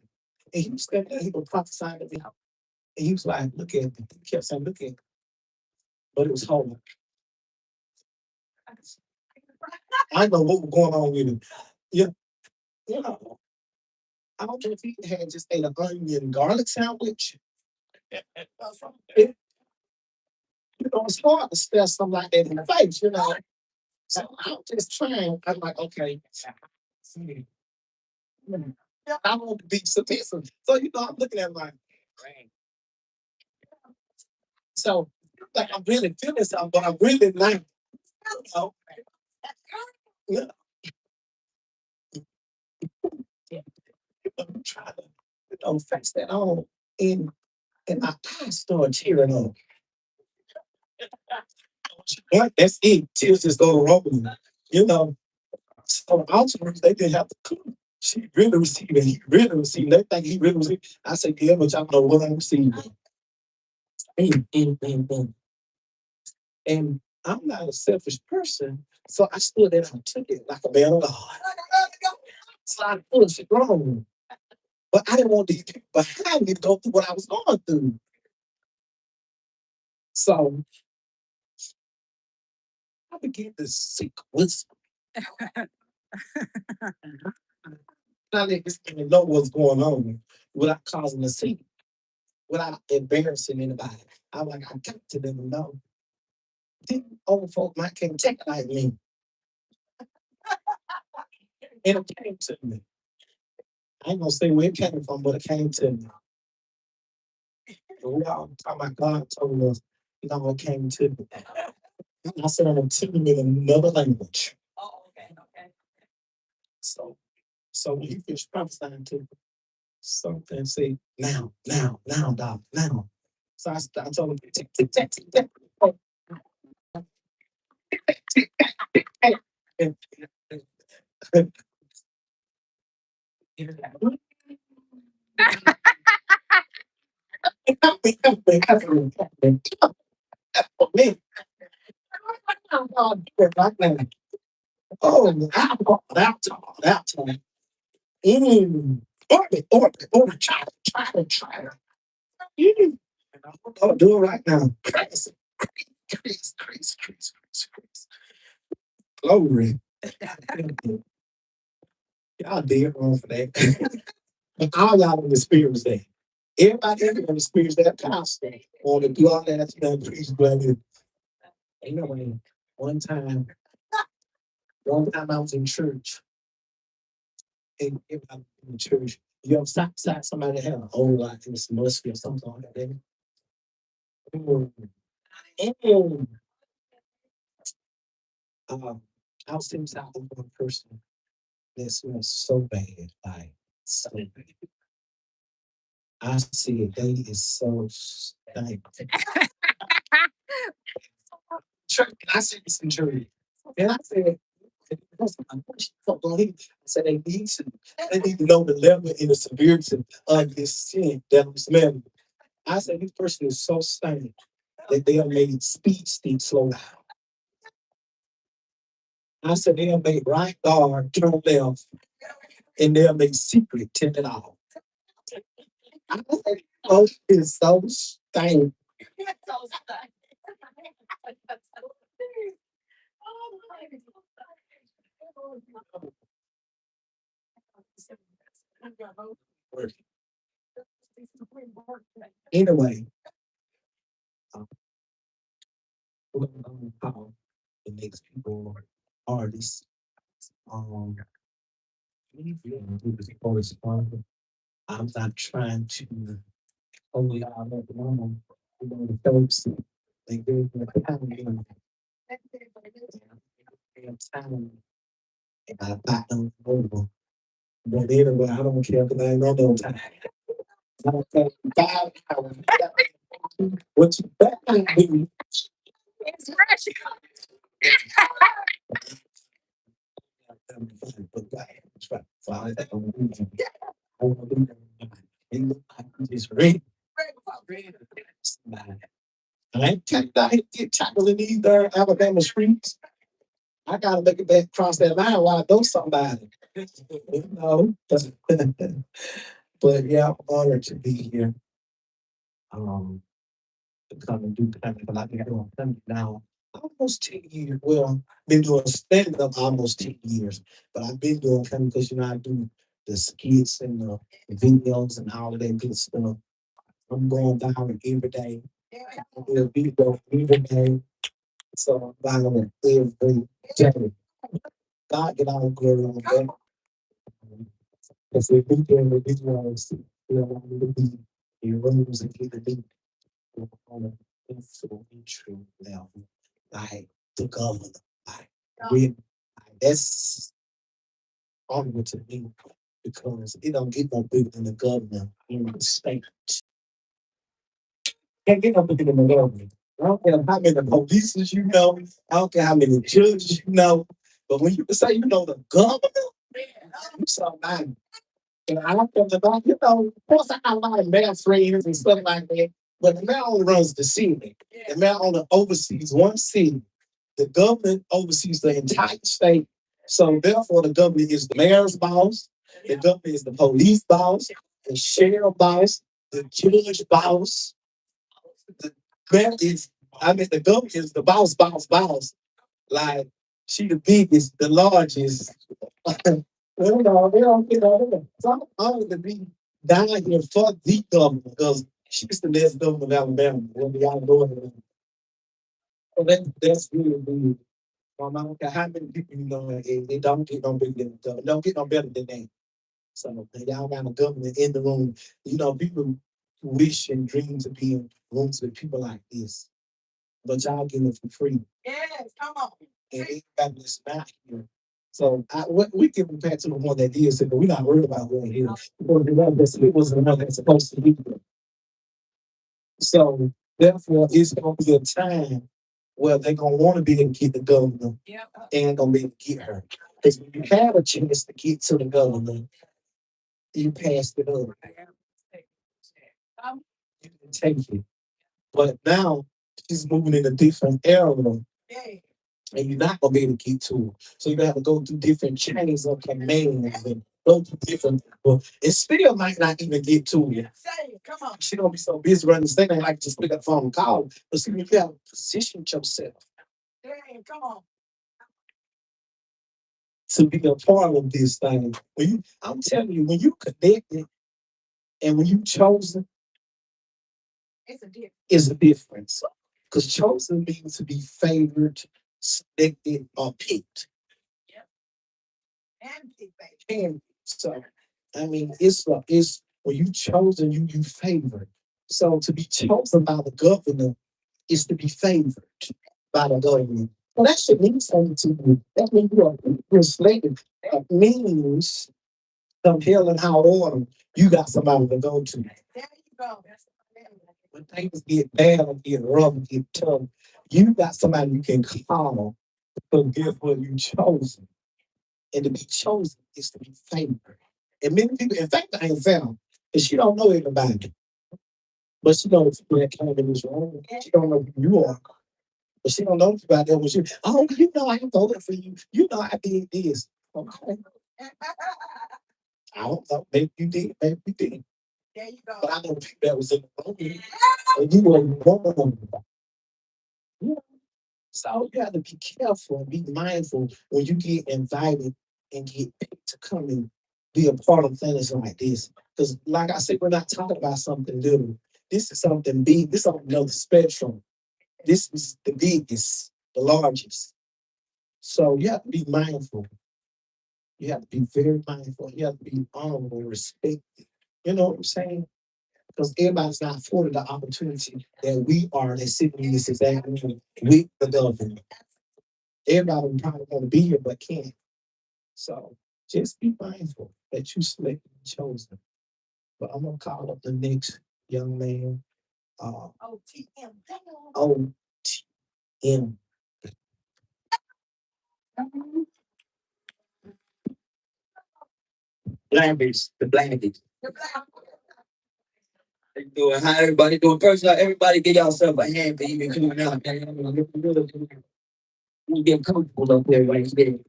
And he was standing there, he was prophesying to me. And he was like, look at me. He kept saying, look at me. But it was hard. I know what was going on with him. Yeah, you know, I don't know if he had just ate an onion and garlic sandwich. It, it's hard to stare something like that in the face. So I'm just trying. I'm like, okay. I want to be submissive. So, I'm looking at him like, "Dang." So, like, I'm really feeling something, but I'm really not. know, you I'm trying to, face that on. And my eyes start tearing up. But that's it. Tears just go rolling. You know, so ultimately they didn't have to come. She really received it. He really received it. They think he really received it. I said, yeah, but y'all know what I'm receiving. And, and I'm not a selfish person. So I stood there and I took it like a man of God. So I pushed it wrong. But I didn't want these people behind me to go through what I was going through. So I began to seek wisdom. I let this man know what's going on without causing a scene, without embarrassing anybody. I'm like, I got to let them know. These old folk might can't take it like me. And it came to me. I ain't gonna say where it came from, but it came to me. And we all talking about God told us, it came to me. And I said, I'm telling you in another language. Oh, okay, okay. So when he finished prophesying to me, something say, now, dog, now. So I told him, tick, tick, tick, tick, tick. And, and, and, for me, like that. Oh, that time. Orbit, try to. Mm. I'll do it right now. Crazy. Glory. Y'all did wrong for that. And all y'all in the spirit was there. Everybody in the spirit that constant. On to do all that, please, brother. Anyway, one time, I was in church, and everybody in church, you ever stop beside somebody that had an old like this musky or something like that. Mm. And I was sitting beside one person that smells so bad, like so bad. I see it, they is so stank. church, and I said this in church. And I said, what the fuck on here? I said they need to know the level and the severity of this sin that was smelling. I said this person is so stunning that they have made speed stick slow down. I said they'll make right guard turn left and they'll make secret turn it off. I said, oh, it's so stunning. Anyway, um, we're gonna go how the next people are artists. Um, I'm not trying to only out at the moment. You know, the folks they give me a time, time, and I back them over. But anyway, I don't care because I ain't on no time. I don't care 5 hours. What you back do? It's fresh. But God, it's right. Father, I want to do that. And look like I'm just ready. Somebody. I ain't checked out here to get tackled in these there Alabama streets. I gotta make it back across that line while I know somebody. You know. But yeah, I'm honored to be here. Um, to come and do kind of like I doing comedy now. Almost 10 years. Well, been doing stand up almost 10 years, but I've been doing comedy because you know I do the skits and the videos and all of that good stuff. I'm going viral every day. I do a video every day. So I'm viral every day. God get all the glory on that. Because if we can the videos, you know, I need to be in rooms and get the beat on an influential level, like the governor, like really, like, that's honorable to me because it don't get no bigger than the governor in the state. Can't get no bigger than the governor. I don't care how many police you know, I don't care how many judges you know, but when you say you know the governor, you somebody. And I don't care about, you know, of course I got a lot of math friends and stuff like that, but the mayor only runs the city. The mayor only oversees one city. The government oversees the entire state. So therefore, the government is the mayor's boss. The government is the police boss, the sheriff boss, the judge boss. The mayor is, I mean, the government is the boss. Like she the biggest, the largest. Well, no, they don't get all that. So I'm honored to be down here for the government because she's the next governor of Alabama. When we all doing it. So that's really big. I don't care how many people you know, they don't get no bigger than the government. Don't get no better than that. So y'all got a government in the room. You know, people wish and dream to be in rooms with people like this. But y'all getting it for free. Yes, come on. And everybody that's not here. So we give it back to the one that is here, but we're not worried about who here. Because the one that's here was the one that's supposed to be here. So therefore, it's gonna be a time where they're gonna want to be able to get the governor and gonna be able to get her. Because when you have a chance to get to the governor, you passed it up. You can take it. But now she's moving in a different era. And you're not gonna be able to get to her. So you're gonna have to go through different chains of commands and go through different people. It still might not even get to you. Come on. She gonna be so busy running this thing, ain't like just pick up the phone and call. But see, you gotta position yourself. Come on. To be a part of this thing. I'm telling you, when you connected and when you chosen, it's a difference. Because chosen means to be favored, selected, or picked. And so, I mean, it's when you chosen, you favored. So to be chosen by the governor is to be favored by the government. Well, that should mean something to you. That means you're slated. That means some hell and high order, you got somebody to go to. There you go. When things get bad, get rough, get tough, You got somebody you can call to forgive what you chosen. And to be chosen is to be favored. And many people, in fact, I ain't found, and she don't know everybody, but she knows people that came in this room. She don't know who you are, but she don't know about that was you. Oh, you know I voted for you. You know I did this. Okay. I don't know. Maybe you did. Maybe you did. There you go. But I know people that was in the room and you were wrong. Yeah. So you have to be careful and be mindful when you get invited and get picked to come and be a part of things like this. Because, like I said, we're not talking about something little. This is something big. This is on another spectrum. This is the biggest, the largest. So you have to be mindful. You have to be very mindful. You have to be honorable and respected. You know what I'm saying? Because everybody's not afforded the opportunity that we are that's sitting in this exact room with the government. Everybody would probably want to be here but can't. So just be mindful that you selected and chosen. But I'm gonna call up the next young man. OTM. OTM. Blankets, the blankets. Doing how everybody doing. First, everybody give yourself a hand for even coming out. You get comfortable up there right there.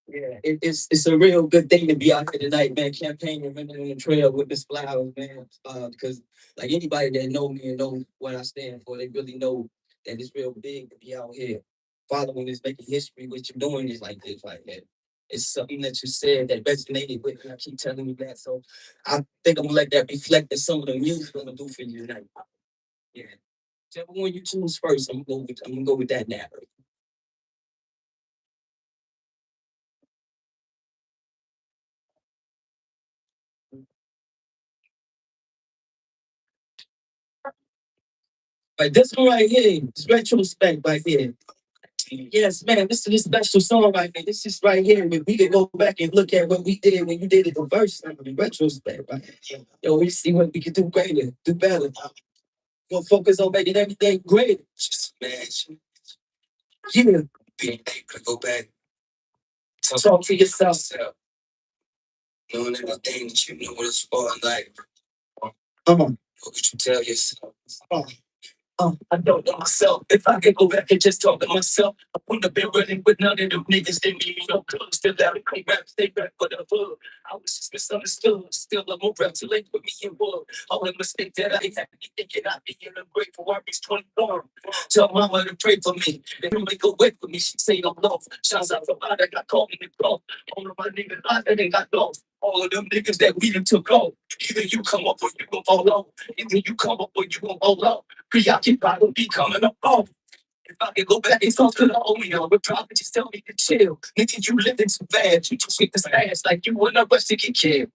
Yeah, it's a real good thing to be out here tonight, man. Campaigning, running on the trail with this flowers, man. Because like anybody that know me and know what I stand for, they really know that it's real big to be out here following this, making history. What you're doing is like this, like that. It's something that you said that resonated with me. I keep telling you that, so I think I'm gonna let that reflect in some of the music I'm gonna do for you tonight. Yeah, whichever one you choose first, I'm gonna go with that now. Like this one right here, this retrospect right here. Yes, man, this is a special song right here. This is right here. We can go back and look at what we did when you did it the first time in retrospect, right? Yo, we see what we can do greater, do better. We'll focus on making everything great. Just imagine. Yeah. Being able to go back. Talk to yourself. Knowing everything that you know what it's for in life. What could you tell yourself? I don't know myself. If I could go back and just talk to myself, I wouldn't have been running with none of them niggas. They mean no clothes. Still out of come back, stay back for the full. I was just misunderstood. Still, I'm more to link with me and wood. All the mistakes that I had, me thinking I'd be in a grateful. I reached 24. Tell mama to pray for me. They don't make a wait for me. She say no love. Shouts out to my that got caught in the club. All of my niggas live that they got lost. All of them niggas that we done took off. Either you come up or you gon' fall off. Either you come up or you gon' fall off. Preoccupied with me coming up off. If I could go back and talk to the old me, I would probably just tell me to chill. Nigga, you living too fast. You too quick to fast like you in a rush to get killed.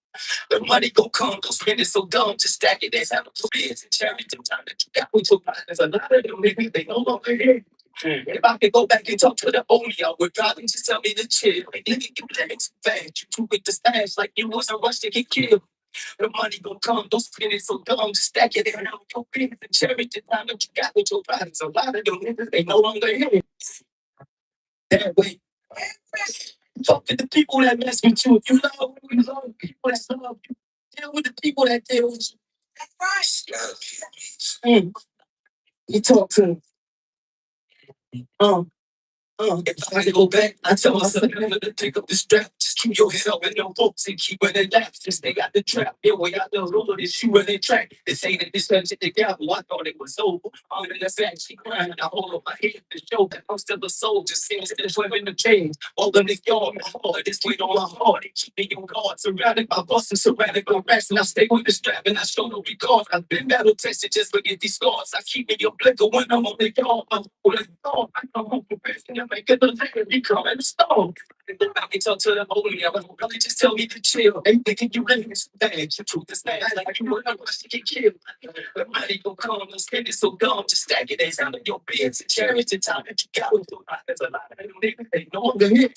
The money gon' come, don't spend it so dumb. Just stack it, that's how the beers and cherry the time that you got with your partners. A lot of them niggas, they no longer here. If I could go back and talk to the old me, I would probably just tell me to chill. Like, nigga, you living too fast. You too quick to stash like you was in a rush to get killed. The money gon' come, don't spend it so dumb. Just stack it and out your beers and cherry the time that you got with your partners. A lot of them niggas, they no longer here. That way. Talk to the people that mess with you. If you love people that love you, deal with the people that deal with you. That's right. You talk to them. If I could go back, I tell myself never to pick up the strap. Just keep your head up and no books and keep running laps. Just stay out the trap. Yeah, way out the road, this shoe running track. They say that this man shit together. I thought it was over. I'm in the fact she crying. I hold up my head to show that I'm still a soldier. Seems that swimming the change. All of this yard, my heart, this weight on my heart. They keep me on guard. Surrounded by bosses, surrounded by rats. And I stay with the strap and I show no regard. I've been battle tested, just look at these scars. I keep me your blinker when I'm on the yard. I'm on the yard. I come home for rest and I make it you come and stone. I can talk to the holy, I would probably just tell me to chill. Ain't thinking you living this bad. The truth is bad, like you were not rush to get killed. The money gon' come, don't spend it so dumb. Just stack it, out of your beds and cherish the time that you got with your life. There's a lot of them niggas, they no longer here.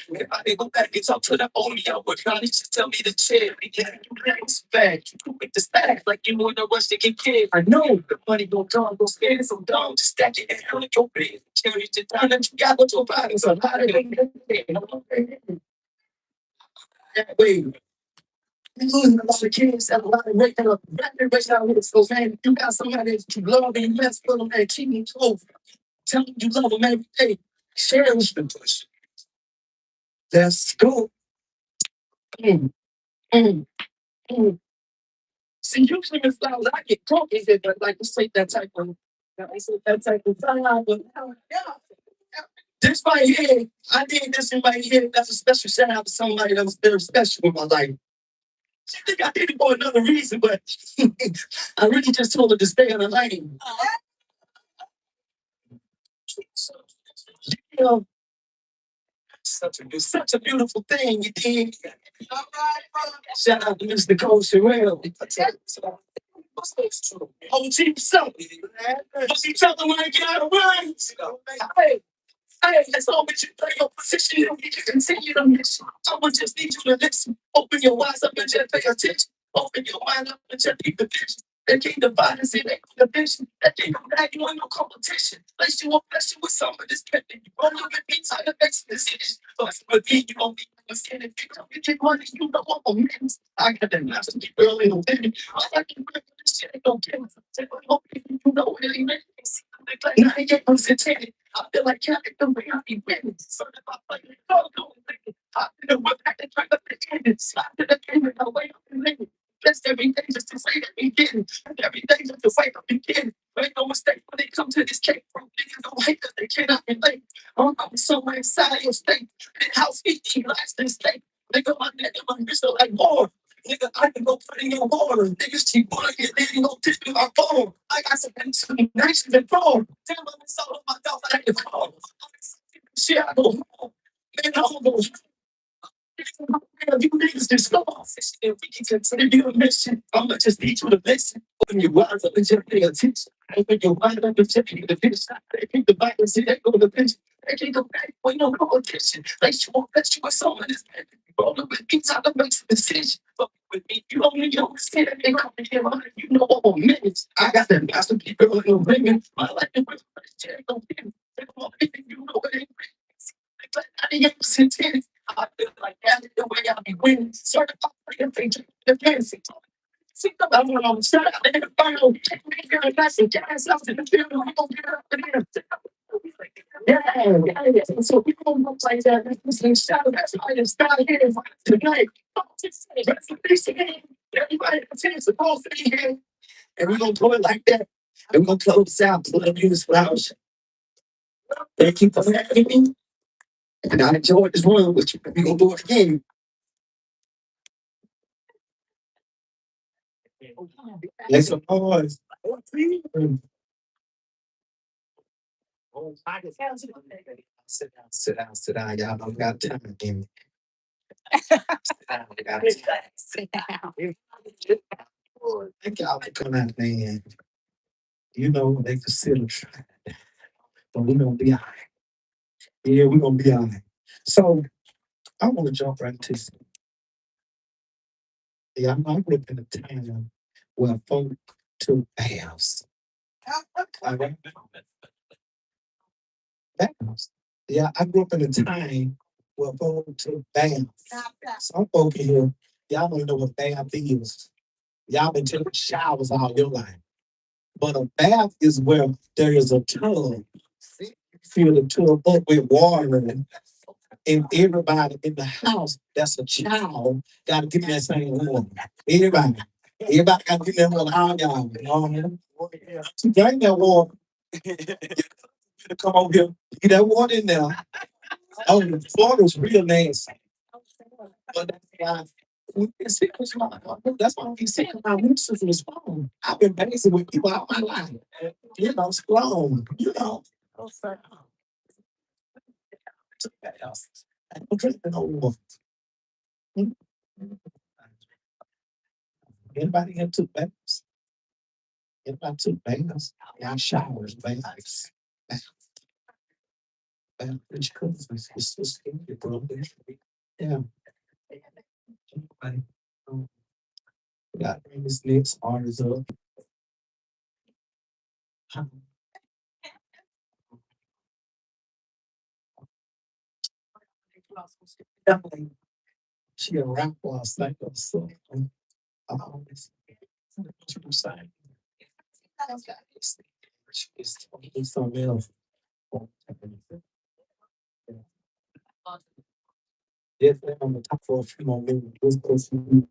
If I didn't go back and talk to the Oreo, but Johnny just tell me to chill. Yeah, you next back. You with the stack like you in a rush to get kid. I know the money don't come, go spend so dumb. Just stack it and hell in your bed. Cherry to down that you got with your body. So how did it wait? You losing a lot of kids, have a lot of waking up, rapid race out here. So man, you got somebody that you love and you mess with them and keep them close. Tell them you love them every day. Share with them. Let's go. Mm, mm, mm. See, usually with flowers, I get drunk in it, but like it's like that type of vibe. But yeah, this right here, I did this one right here. That's a special shout out to somebody that was very special in my life. She think I did it for another reason, but I really just told her to stay on the lane. So, you know, such a beautiful thing you did. Shout out to Mr. Cole Sherrill. Oh, cheap something. But you tell them when I get out of line. Hey, hey, as long as you play your position, you can continue to mission. Someone just needs you to listen. Open your eyes up and just pay attention. Open your mind up and just keep the vision. They can't divide us in the vision. They can't come back, you ain't no competition. Bless you up, bless you with some of this pepper. You roll up and be tired of making decisions. But with me, you don't be understanding. If you don't get money, you know what I'm meant. I got that master keep early in the day. I can break this shit, ain't no kidding. Say, but hope you know what it is. Like 98 was intended. I feel like Captain the way I be winning. So if I play it, go. I feel what I can try to end it. Slide to the end of the way I've been living. Blessed every day just to say that we getting. Every day just to fight up and getting. Make no mistake when they come to this cake from niggas don't hate that they cannot relate. I'm somewhere inside your state. House eating last and state. Nigga, my nigga, my wrist look like more. Nigga, I can go put in your water. Niggas keep bullying it, they ain't no tip in my phone. I got some nations and phone. Tell them it's all on my dog, I ain't the call. Shit, I go home. Man, I don't go. You niggas just go off. If we can consider you a mission, I'ma just need you to listen. Open your eyes up and just pay attention. Open your mind up and just pay the vision. They keep the Bible, see that go to vision. They can't go back, we no competition. Like you won't bet you with someone that's better. Roll up with me, time to make some decisions. But with me, you only understand that they come in here, you know what minutes. I got that master people in the ring. My life is with my chair, don't give me. You know what it is. Like 98% tennis. I feel like that's the way I be winning. Certified for the fancy. See, I'm on the shut up in the final. Check me here and pass it. Gas out in the field. I'm going to get up and in. Yeah. So people don't play that. This is shut up. That's why I just got here tonight. That's the piece of game. Everybody attends the whole thing here. And we're going to do it like that. And we're going to close this out to let you this flowers. Thank you for having me. And I enjoyed this one with you. We're going to do it again. Make some noise. Sit down. Y'all don't got time again. Sit down. Thank y'all for coming out, man. You know, they consider trying, but we're gonna be all right. Yeah, we're gonna be all right. So I want to jump right into this. Yeah, I grew up in a town where folk took baths. All right? Baths. Yeah, I grew up in a time where folk took baths. Some folk in here, y'all don't know what bath is. Y'all been taking showers all your life. But a bath is where there is a tub. Fill the tub up with water, and everybody in the house that's a child got to give me that same water. Everybody got to give them water. All y'all, you know what I mean? To drink that water, to come over here, get that water in there. Oh, the water was real nasty. But that's why. That's why we say my root system is strong. I've been basic with people all my life. You know, strong. You know. I don't drink no water. Anybody here took baths? Anybody took baths? Y'all showers, baths. Which comes it's just your brother. Yeah. Like, um, we got this next artist up. Definitely, she a rapper, a psycho, so this true side. It's something else. Definitely on the top for a few more minutes. This person,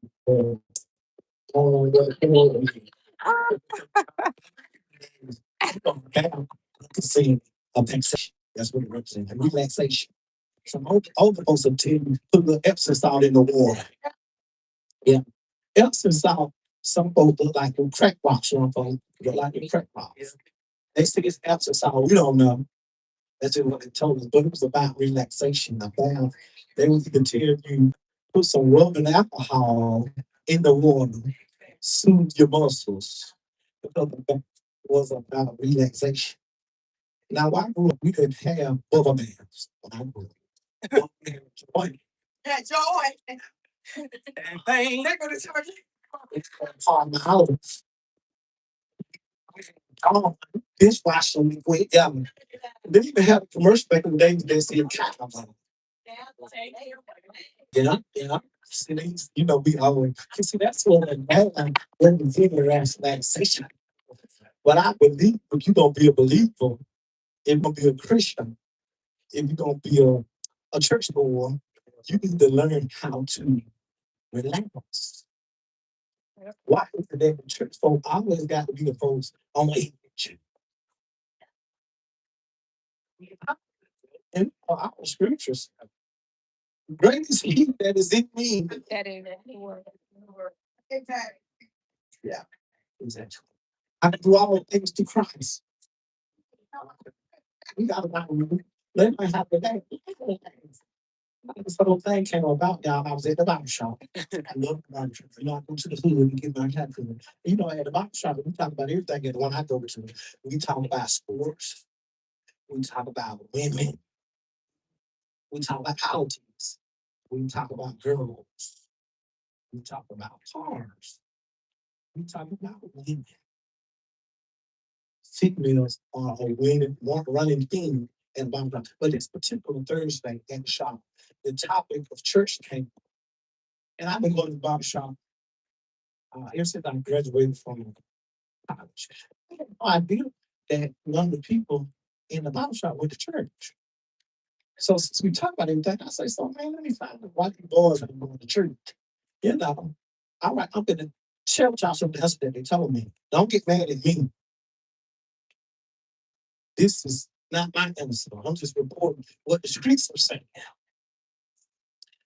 saying a vexation. That's what it represents. A relaxation. Some older folks will tell you put the Epsom salt in the water. Yeah. Epsom salt, some folks look like them crack rocks, some folks look like them crack rocks. They say it's Epsom salt. We don't know. That's just what they told us. But it was about relaxation. About they would even tell you put some rubbing alcohol in the water, soothe your muscles. Because it was about relaxation. Now, I grew up, we didn't have bubble baths when I grew up. We had joy. Yeah, joy. Thing. They go to church. It's on the house. Oh, dishwasher liquid. Yeah. They even have a commercial back in the day that said cat on it. Yeah, yeah. See, these, we always see that's what the man when the figure relaxation. But I believe if you're gonna be a believer, if you're gonna be a Christian, if you're gonna be a church goer, you need to learn how to relax. Why is it that the church folk always got to be the folks on the edge? And our scriptures, great is he that is in me. That is exactly. Yeah, exactly. I can do all things to Christ. We got to let my happen today. This whole thing came about, y'all. I was at the barber shop. I love the barber shop. I go to the hood and get my cat food. At the barber shop, we talk about everything. And the one I go to, we talk about sports. We talk about women. We talk about politics. We talk about girls. We talk about cars. We talk about women. Females are a winning, one running thing at barber shop. But this particular Thursday at the shop, the topic of church came. And I've been going to the barber shop ever since I graduated from college. I had no idea that none of the people in the barber shop went to church. So since we talk about everything, I say, so man, let me find out why these boys are going to church. You know, all right, I'm gonna tell y'all something else that they told me. Don't get mad at me. This is not my answer. I'm just reporting what the streets are saying.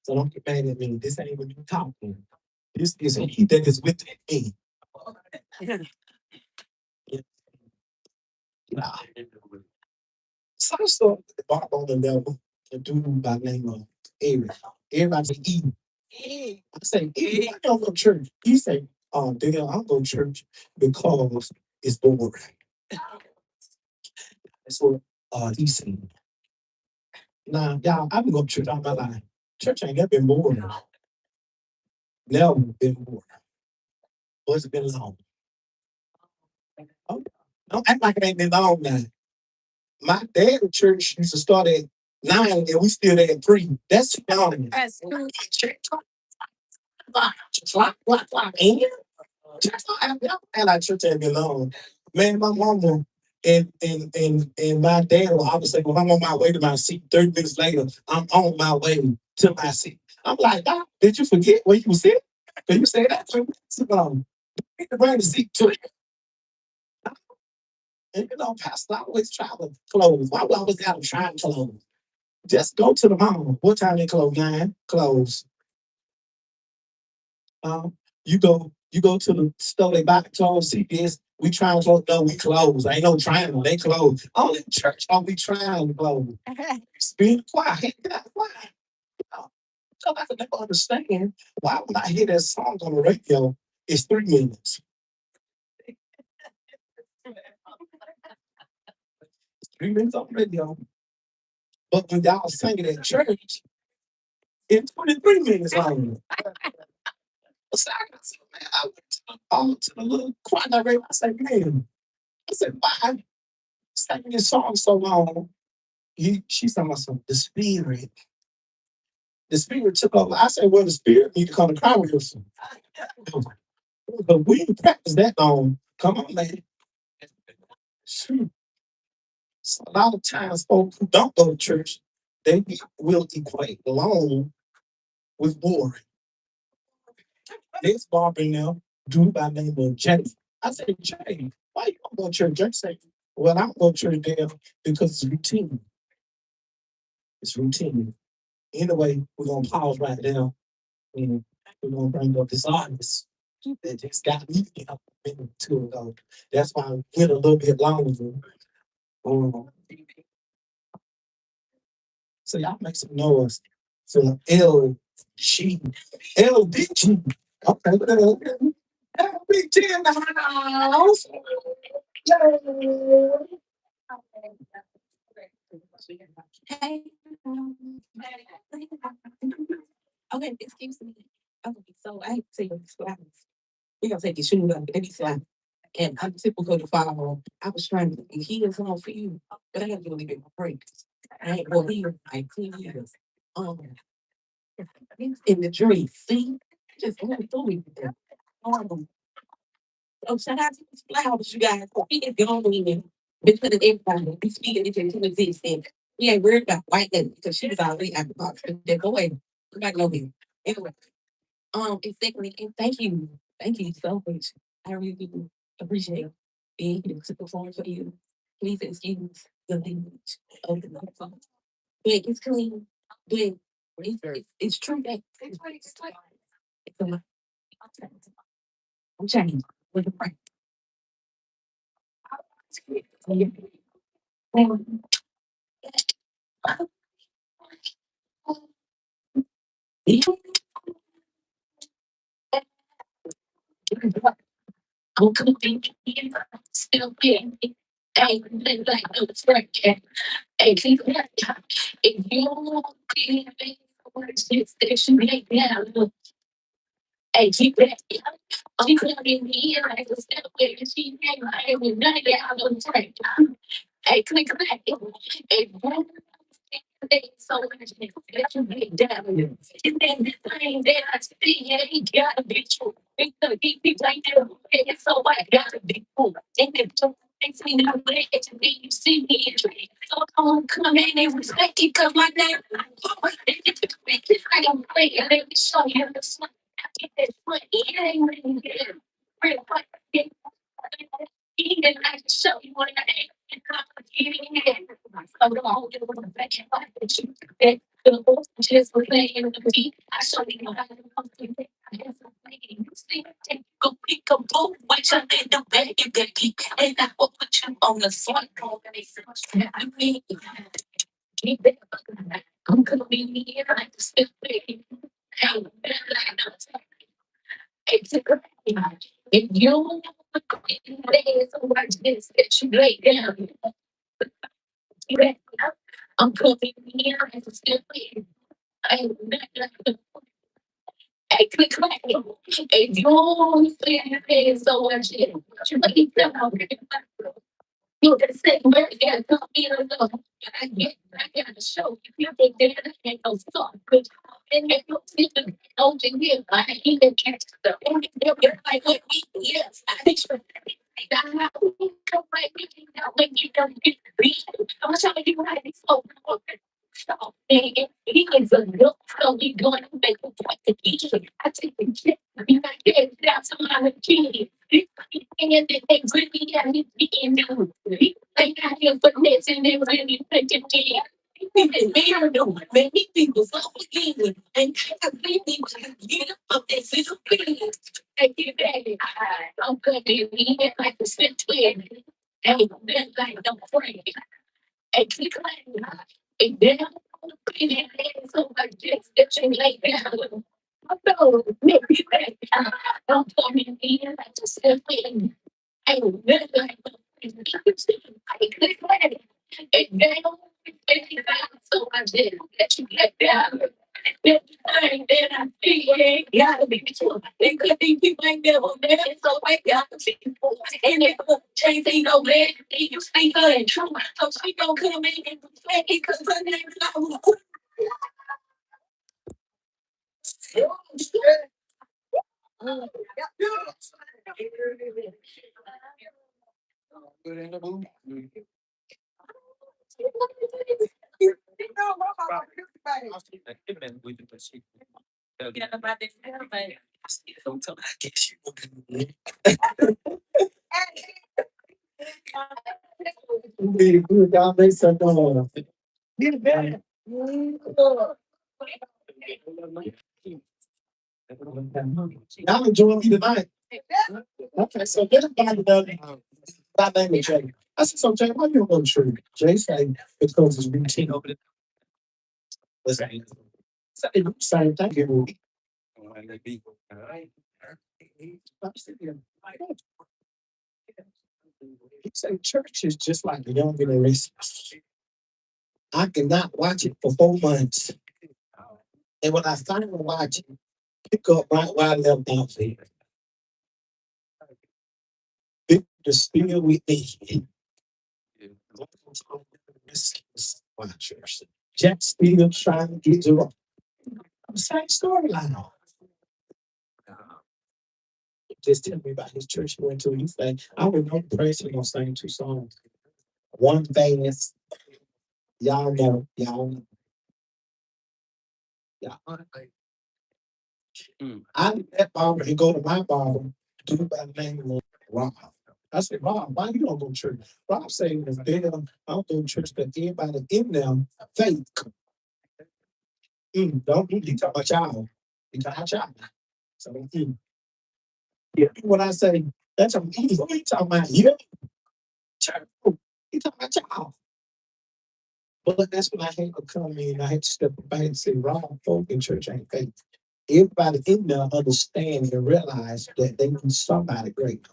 So don't get mad at me. This ain't what you talking. This is he that is within me. Yeah. Nah. So I saw the bar on the level, a dude by the name of Eric. Everybody say E. I say, E, I don't go to church. He say, oh, damn, I don't go to church because it's boring. That's what he said. Now, y'all, I've been going to church all my life. Church ain't never been boring. Never been boring. But it's been long. Oh, don't act like it ain't been long now. My dad at church used to start at 9 and we still there at 3. That's long. That's cool. And I church ain't been long. Man, my mama and my dad will always say, well, I'm on my way to my seat. 30 minutes later, I'm on my way to my seat. I'm like, Doc, did you forget where you sit? Because you said that 2 minutes ago. You can bring the seat to it. And Pastor always try to close. Why would I always got to try to close? Just go to the mall. What time they close? 9. Close. You go to the store, they buy clothes, CPS, we trying to close, no, we close. Ain't no trying, they close. Only church, are we trying to close? Being quiet, hey, get quiet. So I can never understand why when I hear that song on the radio, it's 3 minutes. 3 minutes on the radio. But when y'all singing at church, it's 23 minutes long. So I got some, man, I went to the little choir radio. I said, man, I said, why singing this song so long? She's talking about some, the spirit. The spirit took over. I said, well, the spirit need to come to choir rehearsal. But we didn't practice that long. Come on, man. Shoot. So a lot of times, folks who don't go to church, they will equate long with boring. This barber now, dude by the name of Jay. I said, Jay, why you don't go to church? Jay said, well, I don't go to church there because it's routine. It's routine. Anyway, we're gonna pause right there and we're gonna bring up this artist that just got me up a minute or two ago. That's why I went a little bit longer. Um, so y'all make some noise for LG. LBG. Okay, LBG in the house. Hey. Okay, excuse me. Okay, so I hate to say this, but we gonna take your shoes off, and he's like, and I'm typical to follow. I was trying to heal some for you, but I have to really get my breaks. I ain't gonna heal like 2 years. Um, in the dream, see, just going through it. Um, so shout out to these flowers, you guys. We is going in because of everybody. We speaking it into existence. We ain't worried about white lady because she was already at the box. But then go away. Nobody know him. Anyway, and secondly, and thank you so much. I really do appreciate being here to perform for you. Please excuse the language of the microphone. But it's clean. But it's true that it's a lot. I'm changing with the practice. I'm cooking, still being. Hey, like it's working. Hey, please, if you can't make words, it's station right now. Hey, keep that. She couldn't be me, and I was still where she came. I was none of that. I was right. Hey, click that. Hey, so much that you make down. And then the thing that I see, yeah, he gotta be true. It's gonna keep me like that. And so I gotta be cool. And then don't makes me not wait to be you see me in dream. So come in and respect it cause my name. I don't play and let me show you the slip. Get that foot, it ain't really good. Real quick, get even I can show you what I am. And complicating it. So long, it was a back and forth that you that the horse just for playing the beat. I show you how to complete. I have some playing. You see, take go pick a boat, which I did the bag you get keep. And I will put you on the front. I mean, keep it. I'm gonna be here like this. Hey, it's a great match. If you want to go in there, so watch this, that you lay down. You lay down. I'm coming here as a step in. I I click clack. If you want to stay in your pants, so watch it. You lay down. You can say where they come in or no. I got to show you think that I can't go soft. But and if you see the old here, I even catch the only they're like what we yes, I think so. That come right now when you don't get the beat. I'm showing you how to so stop. And he is a look so we gonna make a point to each other. I take the chip. You got to get down to my kid. And they really have me being new. They got him for this and they really thinking me. Even me or no one, many people so again. And I really get up this little thing. I get back. I'm good to be like the spit twin. Hey, then like no friend. And keep like and then I'm so like this that you lay down. I know, maybe that. Don't tell me like the spit twin. I will never like I click it. And then So I did let you get down. Then I see you ain't gotta be true. They could think you ain't never met, so I got to be. And if Chase ain't no man, you speak her and true. So she gon' come in and reflect it, cause her name is not Y'all make some noise. Y'all enjoying me tonight? Okay, so everybody does. My name is Jay. I said, so Jay, why you don't go to church? Jay said, because it's routine over there. Listen, same thing here. I'm sitting here. He said, church is just like the young generation. I cannot watch it for 4 months. And when I finally watch it, pick up right where I left off there. Victor still with me. Jack still trying to get to rock. Same storyline. Just tell me about his church he went to. He said, I would know praise him gonna sing 2 songs. One famous, y'all know, y'all. I leave that barber and go to my barber, do by the name of Rob. I said, Rob, why you don't go to church? Rob saying this damn, I don't go to church because everybody in them fake. Don't he talk about y'all. He talk about y'all. So yeah, when I say that's a who he talking about you? Church. He talking about y'all. But that's when I had to come in. I had to step back and say, Rob, folk in church ain't fake. Everybody in there understand and realize that they need somebody great.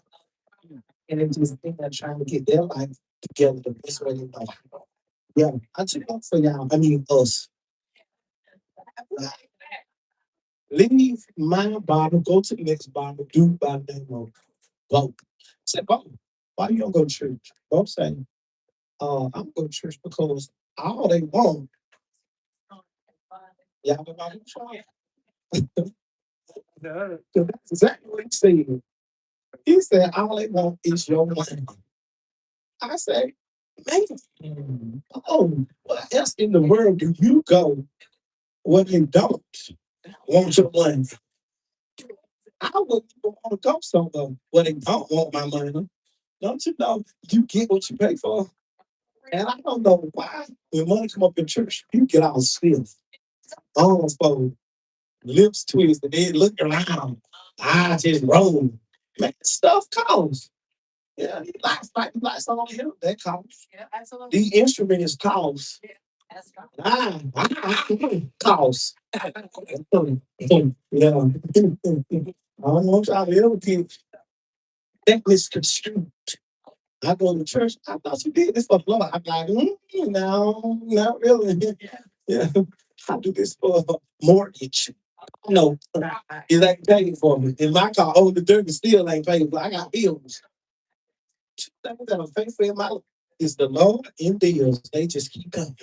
And it's just in there trying to get their life together the best way they know. Yeah, I took up for y'all. I mean us. Leave my Bible, go to the next Bible, do by the name of Bob. Say, Bob, why you don't go to church? Bob saying, I'm going to church because all they want, y'all know about try. That's exactly what he said. He said, all they want is your money. I say, man, what else in the world do you go where they don't want your money? I wouldn't even want to go somewhere where they don't want my money. Don't you know you get what you pay for? And I don't know why when money come up in church, you get all stiff, arms fold, lips twist, and then look around, eyes just roll. Man, stuff costs. Yeah, lights on here, that costs. The instrument is cost. Cost. Yeah. I don't want y'all to ever get that misconstrued. I go to church. I thought you did this for the Lord. I'm like, no, not really. Yeah, I do this for a mortgage. No, it ain't paid for me. In my car, the dirt still ain't paid for. I got bills. That got a faith in my life. Is the Lord in deals. They just keep coming.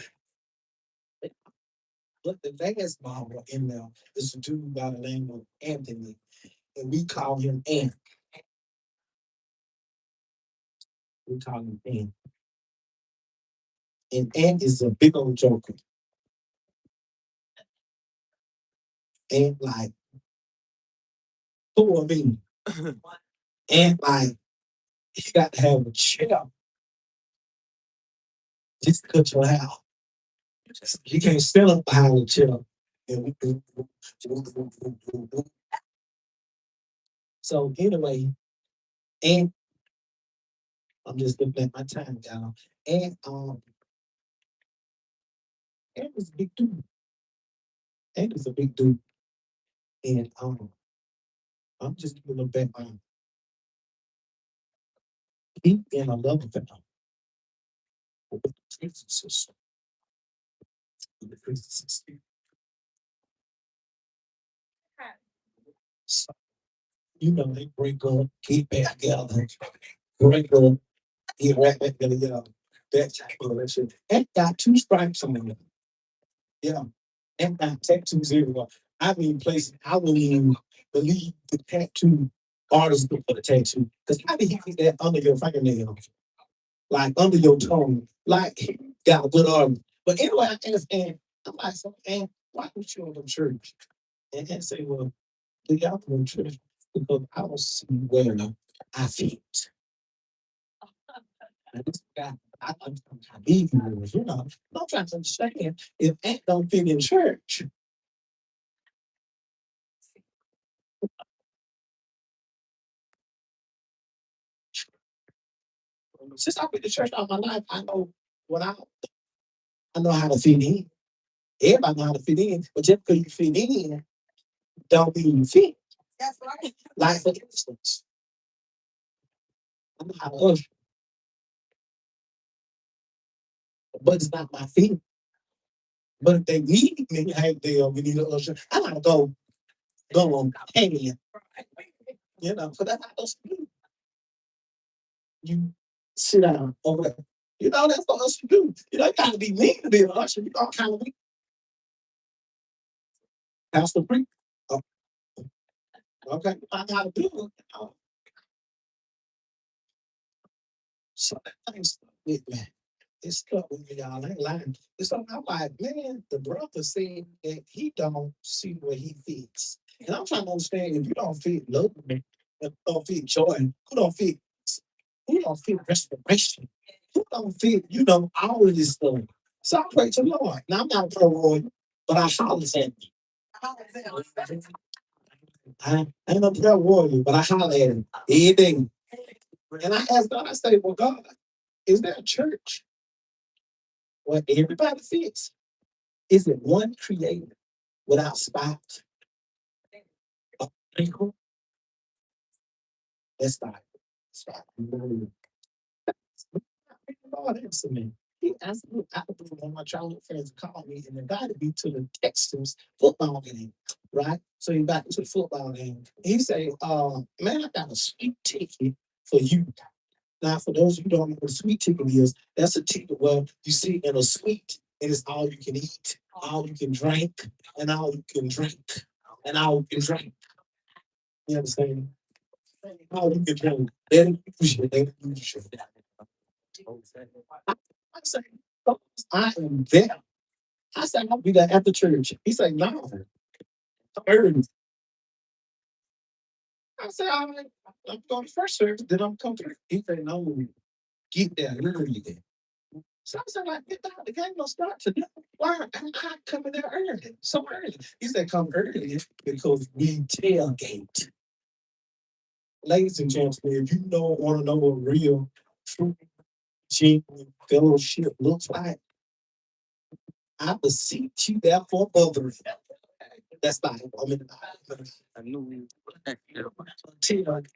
But the last Bible in there is a dude by the name of Anthony, and we call him Ant. We call him Ant. And Ant is a big old joker. Ant like, who are me? Ant like, you got to have a chair just to cut your hair. You can't stand up behind the chair. So anyway, and I'm just looking at my time, y'all. And is a big dude. And is a big dude. And I'm just giving a background. He and a love affair with the prison system. So, you know, they break up, get back together, break up, get right back together. That type of relationship. And got two stripes on it. Yeah. And got tattoos everywhere. I mean, places I wouldn't even believe the tattoo artist would put a tattoo. Because how did he get that under your fingernail? Like under your tongue? Like, he got a good arm. But anyway, I understand. I'm like, so, and why would you go to church? And say, well, do y'all go to church? Because I don't see where I fit. And this guy, I'm trying to be yours, you know. I'm trying to understand if Aunt don't fit in church. Since I've been to church all my life, I know what I know how to fit in. Everybody know how to fit in, but just because you fit in, don't mean you fit. That's right. Like for instance, I know how to usher, but it's not my fit. But if they need me, hey, we need an usher. I gotta go on hand, you know, so that's how us do. You sit down over there. You know, that's what us do. You know, you gotta be mean to be an usher. You all kind of be pastor preach. Oh, okay, I gotta do it. You know? So that thing stuck with me. It stuck with me, y'all. I ain't lying. It's something I'm like, man, the brother said that he don't see where he fits. And I'm trying to understand if you don't fit love, if you don't fit joy, who don't fit restoration, who don't fit, you know, all of this stuff. So I pray to the Lord. Now I'm not a prayer warrior, but I holler at me. I ain't no prayer warrior, but I holler at him every day. And I ask God, I say, well, God, is there a church where everybody fits? Is it one creator without spot or wrinkle? That's not spot. Lord answer me. He asked me, I was one of my childhood friends called me and invited me to the Texans football game, right? So he invited me to the football game. He said, man, I got a sweet ticket for you. Now, for those who don't know what a sweet ticket is, that's a ticket where you sit in a suite and it's all you can eat, all you can drink, and all you can drink, and all you can drink. You understand? All you can drink. Then you then you should. I say, I am there. I said, I'll be there at the church. He said, no, early. I said, all right, I'm going to first service, then I'm coming through. He said, no, get there early then. So I said, like, get down, the game don't start today. Why am I coming there early? So early. He said, come early because we tailgate. Ladies and gentlemen, if you know want to know what real true genuine fellowship looks like, I beseech you therefore, brethren. That's not I mean, I knew tailgate.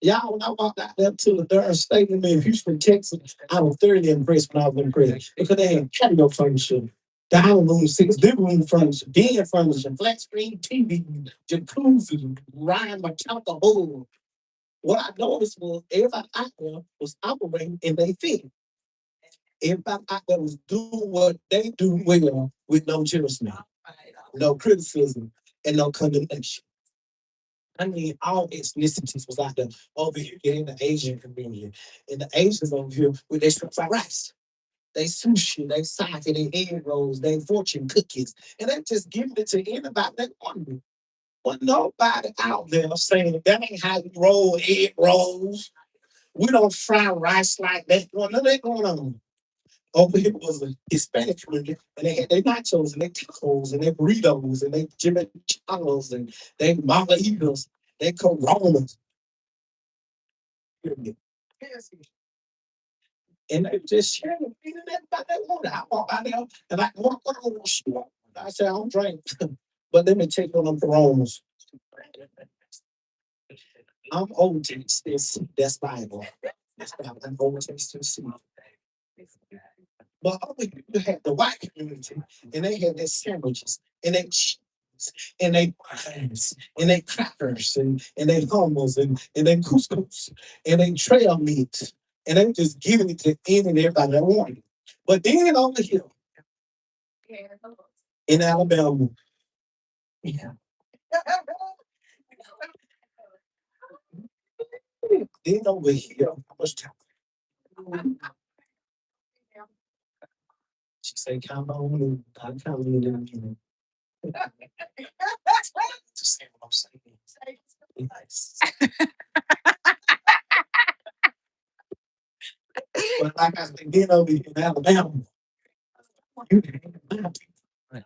Y'all, when I walked out there to the Durham Stadium in Houston, Texas, I was thoroughly impressed when I was in prison because they had patio furniture, dining room seats, living room furniture, den furniture, flat screen TV, jacuzzi, Ryan mechanical hole. What I noticed was everybody out there was operating in their field. Everybody out there was doing what they do well with no judgment, no criticism, and no condemnation. I mean, all ethnicities was out there over here in the Asian community. And the Asians over here with their shrimp fried rice, they sushi, they sake, they egg rolls, they fortune cookies. And they just giving it to anybody that wanted. But nobody out there saying that ain't how you roll egg rolls. We don't fry rice like that. Well, none of that going on. Over here was a Hispanic community, and they had their nachos and their tacos and their burritos and their chimichangas and their margaritas, their coronas. And they just sharing the feeling that about that water. I walk by there and I walk on the shore. I say, I don't drink, but let me take on them coronas. I'm old to still see. That's Bible. That's Bible. I'm old to still see. But over here, you had the white community, and they had their sandwiches, and they cheese, and they fries, and they crackers, and they hummus, and they couscous, and they trail meat, and they just giving it to any and everybody that wanted it. But then over here in Alabama, yeah, then over here, how much time? She said, count on me. I count on you in a minute. Just saying what I'm saying. Nice. But like I said, then over here in Alabama, you can have a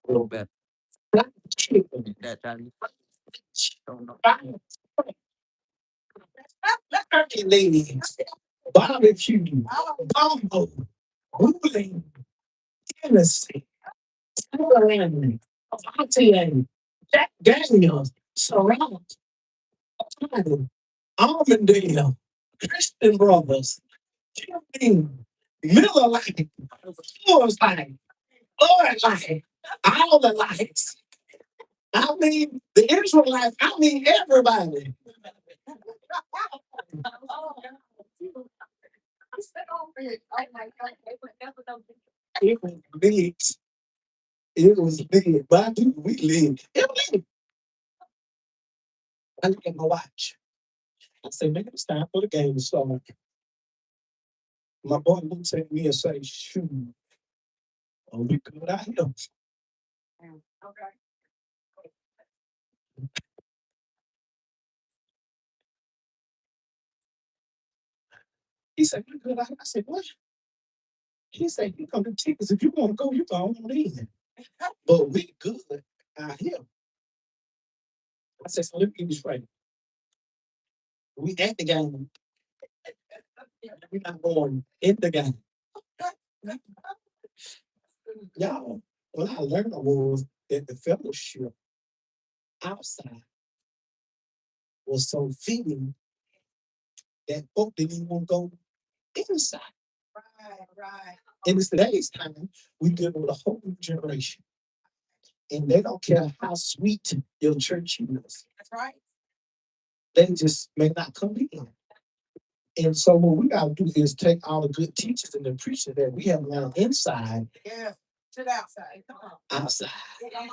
little bit. Chicken. That time. Turkey legs, barbecue, gumbo, bowling, Tennessee, Timberland, Fontaine, Jack Daniels, Surround, Almondale, Christian Brothers, Jim Beam, Miller Lite, Coors Light, Lord Light, all the lights. I mean, the Israelites, I mean, everybody. It was big. It was big. But I do, we live. I look at my watch. I say, man, it's time for the game to start. My boy looks at me and say, shoot, are we good out here? He said, we good out here. I said, what? He said, you come to tickets. If you want to go, you go on in. But we good out here. I said, so let me get this right. We at the game. We're not going in the game. Y'all, what I learned was that the fellowship outside was so fitting that folk didn't even want to go inside. Right. In today's time, we deal with a whole new generation. And they don't care how sweet your church is. That's right. They just may not come in. And so what we gotta do is take all the good teachers and the preachers that we have around inside. Yeah. To the outside. Come on. Outside. Come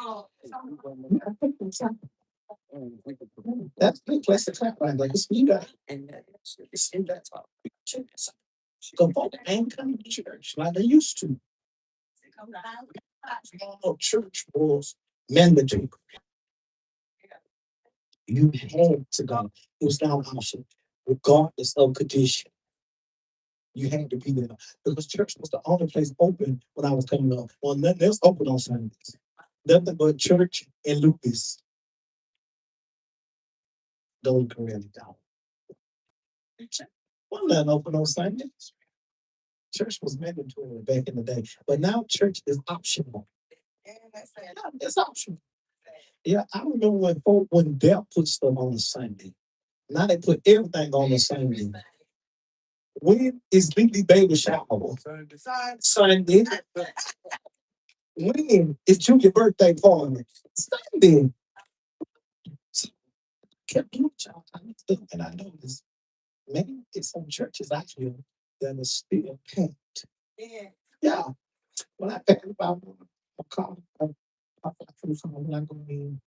on. That's the place to clap right there. It's you got and it's in that top. Come on, ain't coming to church like they used to. Church was mandatory. You had to go. It was not an option, regardless of condition. You had to be there because church was the only place open when I was coming up. Well, nothing else open on Sundays. Nothing but church and Lucas. Don't really doubt. Well, nothing open on Sundays. Church was mandatory back in the day, but now church is optional. Yeah, it's optional. Yeah, I remember when Dell put stuff on a Sunday. Now they put everything on a Sunday. When is Lily baby shower? Sunday. When is Junior birthday party? Sunday. So, kept doing y'all. And I noticed, maybe it's some churches out here that are still packed. Yeah. Yeah. When I think about my car, when I go in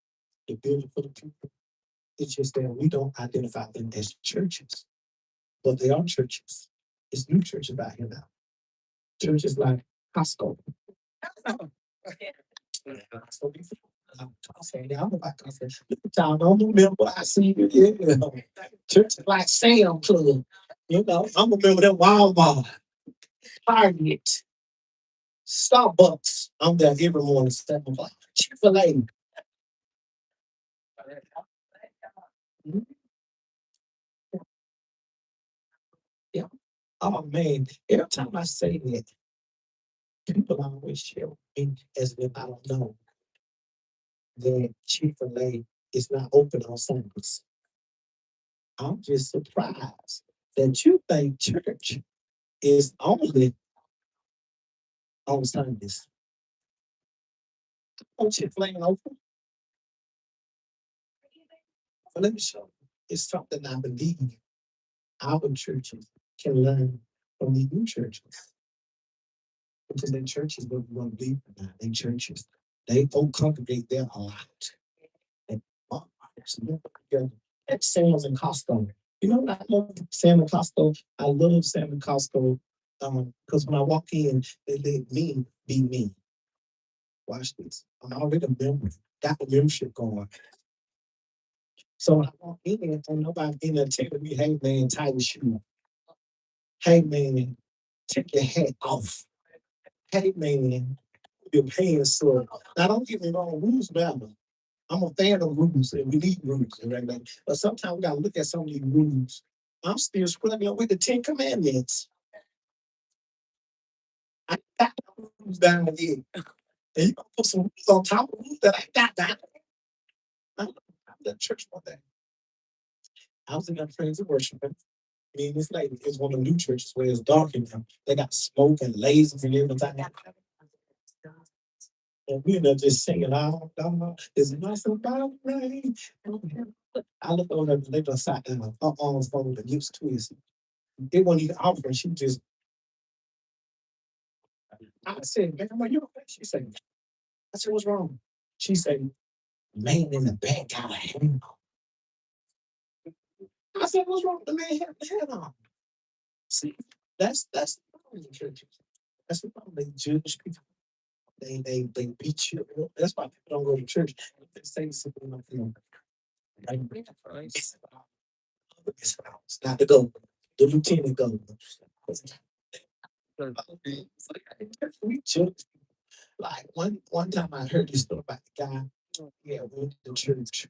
the building for the people, it's just that we don't identify them as churches, but they are churches. It's new churches out here now. Churches like Costco. So I say, I'm about to say, y'all don't remember I see you. Yeah. Churches like Sam Club. You know, I'm remember that Walmart, Target, Starbucks. I'm there every morning, 7 o'clock. Chick-fil-A. Yeah. Oh man, every time I say that, people always share with me as if I don't know that Chick-fil-A is not open on Sundays. I'm just surprised that you think church is only on Sundays. Oh, Chick-fil-A open. But let me show you. It's something I believe our churches can learn from the new churches. Because their churches what we want to believe in now. Their churches, they don't congregate there a lot. And at Sam's and Costco. You know what I love Sam and Costco? I love Sam and Costco because when I walk in, they let me be me. Watch this. I'm already a member. Got the membership going. So when I walk in, and nobody in there telling me, hey man, tie your shoe. Hey man, take your hat off. Hey man, your pants up. Now don't get me wrong, rules matter. I'm a fan of rules and we need rules, right? But sometimes we gotta look at some of these rules. I'm still struggling with the Ten Commandments. I got the rules down here. And you gonna put some rules on top of rules that I got down. I was at church one day. I was in that praise and worship. Me and this lady is one of the new churches where it's dark in them. They got smoke and lasers and everything. And we're not just singing out, it's nothing about rain. I looked over there, they just sat down, her arms folded, lips twisted. It wasn't even offering, she just, I said, man, are you okay? She said, I said, what's wrong? She said, man in the back got a hand on. I said, what's wrong with the man having a hand on? See, that's the problem in churches. That's the problem. They judge people. They beat you. That's why people don't go to church. They say something like, you know, it's not the go. The lieutenant go. We judge. Like one time I heard this story about the guy. Yeah, went to church.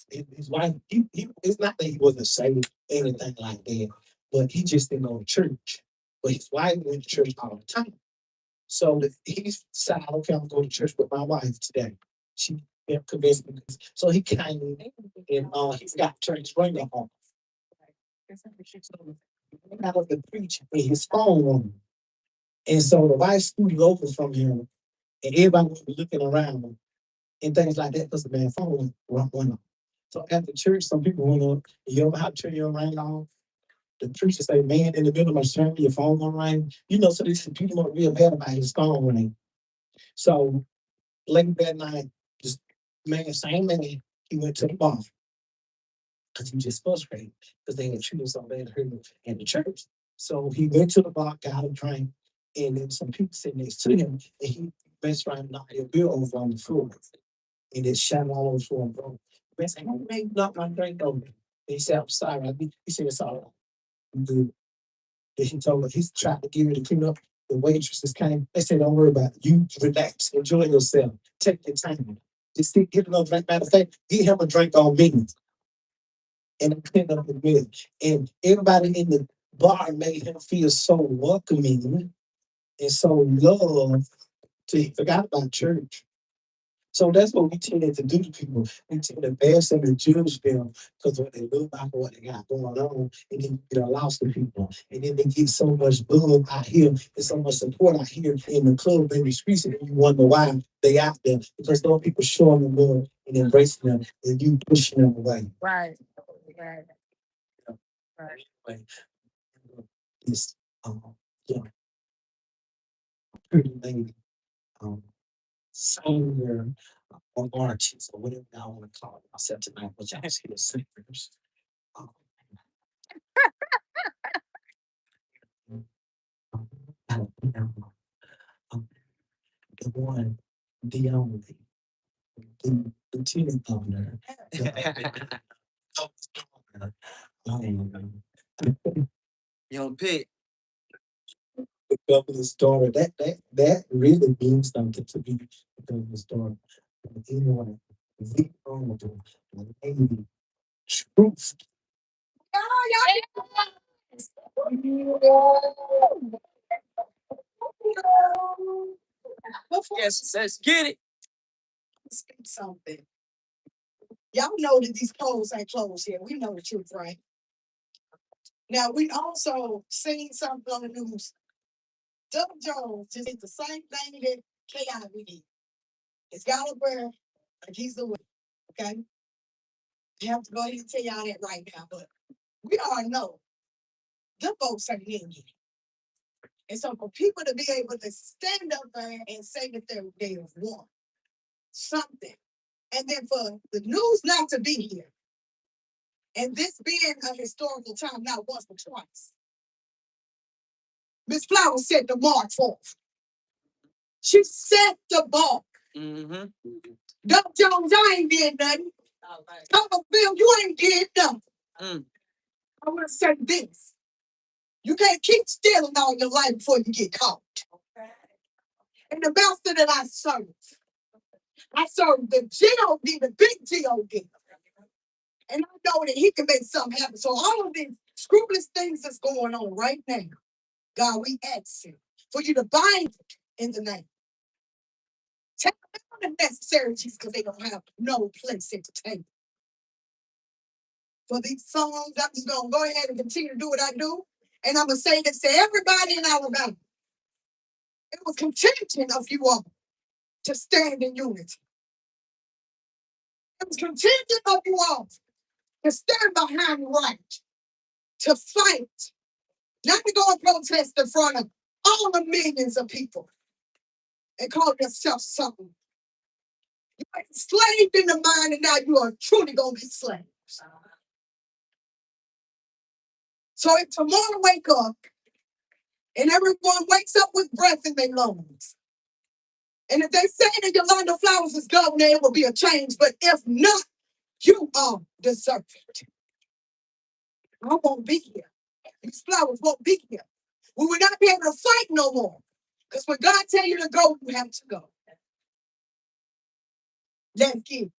His wife, it's not that he wasn't saved, anything like that, but he just didn't go to church. But his wife went to church all the time. So he decided, okay, I'm going to church with my wife today. She convinced me. So he came and he's got church ringer on. So he got up to preach and his phone on. And so the wife scooted over from him and everybody was looking around and things like that because the man phone went off. So after church, some people went up, you know how to turn your ring off? The preacher say, man, in the middle of my sermon, your phone gonna ring. You know, so these people are real bad about his phone ring. So late that night, this man, same man, he went to the bar because he was just frustrated because they had treated so bad to him in the church. So he went to the bar, got a drink, and then some people sitting next to him, and he best trying to knock their bill over on the floor. And it shot all over the floor, bro. Man said, "Hey, man, you knocked my drink over." And he said, "I'm sorry." He said, "It's all right." I'm good. Then he told her, he's tried to get her to clean up. The waitresses came. They said, "Don't worry about it. You relax, enjoy yourself, take your time. Just get another drink." Matter of fact, get him a drink on me. And I cleaned up the bill. And everybody in the bar made him feel so welcoming and so loved till he forgot about church. So that's what we tended to do to people. We tend to bash them and judge them because what they look like or what they got going on, and then you get lost to people. And then they get so much love out here and so much support out here in the club and the streets, and you wonder why they out there because those people showing them love and embracing them, and you pushing them away. Right. Right. Right. This yeah, pretty lady, um, singer or artist or whatever I want to call it myself tonight, which I actually the singers. Um, um, um, the one, the only, the lieutenant governor, um, young pig, the governor's daughter. That really means something to be the governor's daughter. But anyway, the honorable lady, truth. Yes, let's get it. Speak something. Y'all know that these clothes ain't clothes here. We know the truth, right? Now we also seen something on the news Doug Jones just did the same thing that KI did. It's got a bird, like he's the winner. Okay? I have to go ahead and tell y'all that right now, but we all know the folks are in it. And so for people to be able to stand up there and say that they have won something, and then for the news not to be here, and this being a historical time, not once but twice, Miss Flowers set the mark forth. She set the bar. Mm-hmm. Doug Jones, I ain't did nothing. Phil, you ain't did nothing. I want to say this. You can't keep stealing all your life before you get caught. And the master that I serve the G.O.D., the big G.O.D. And I know that he can make something happen. So all of these scrupulous things that's going on right now, God, we ask you for you to bind it in the name. Take them the necessary Jesus because they don't have no place at the table. For these songs, I'm just going to go ahead and continue to do what I do. And I'm going to say this to everybody in Alabama. It was contingent of you all to stand in unity. It was contingent of you all to stand behind right, to fight, not to go and protest in front of all the millions of people and call yourself something. You are enslaved in the mind, and now you are truly going to be slaves. So if tomorrow wake up and everyone wakes up with breath in their lungs, and if they say that Yolanda Flowers is governor, it will be a change. But if not, you are deserving. I won't be here. These flowers won't be here. We will not be able to fight no more. Because when God tell you to go, you have to go. Let's get it.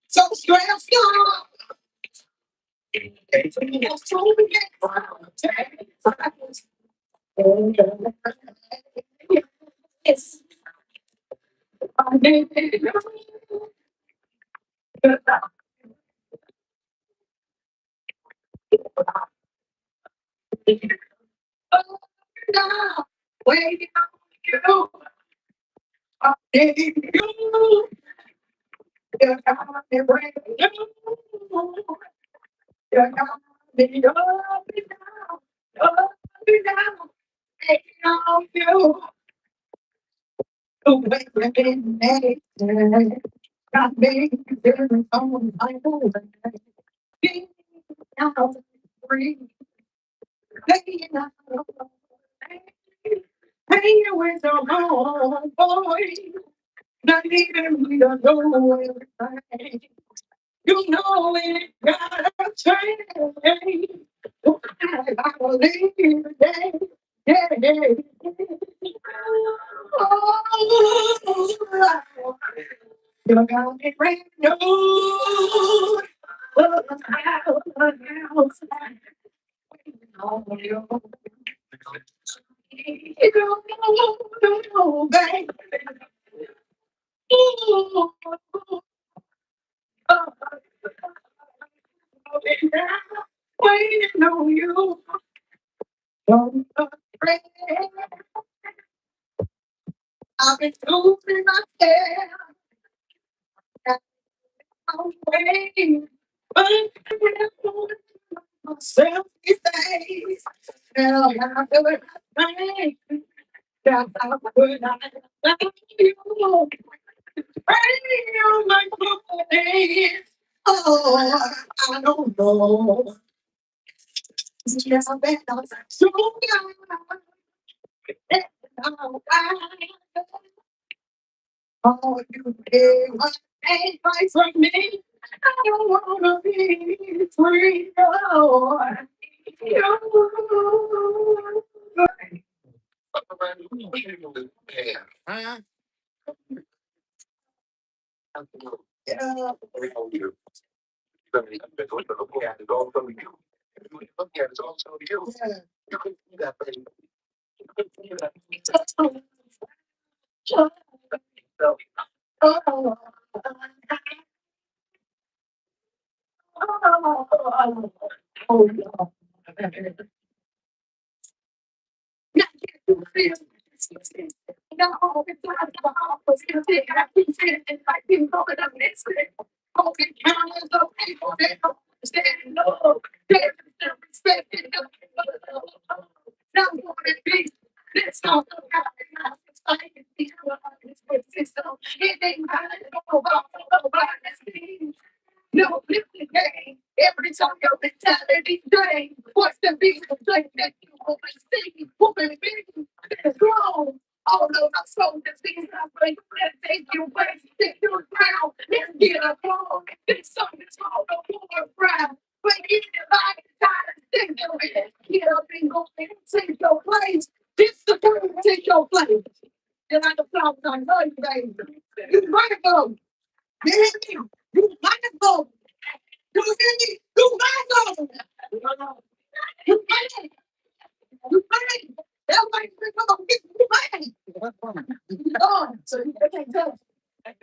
So stressed out. You know it gotta change. I believe today. Yeah, yeah. Oh, you got me brand new. Waiting on you. Don't afraid. I've been losing myself. I'm waiting. But myself these days. Now I feel it. That I would not let you. Waiting on my company. Oh, I don't know. Yes, I've been so young. Oh, you did what ain't right for me. I don't wanna be free. Oh, huh? Yeah. No, listen, hey, every time your mentality drain, what's the biggest thing that you will see? Woman, baby, that's wrong. All of my soldiers, these are great. Let's take you away, stick your ground. Let's get a phone. This song is called the War Brown. But if you like, time to stick your head. Get up and go and take your place. This the time to take your place. You're like a flower, I know you, baby. You might go. You hear me? You might go. You hear me? You might go. You might. You might. That might be come you might. Oh, so you can't tell. That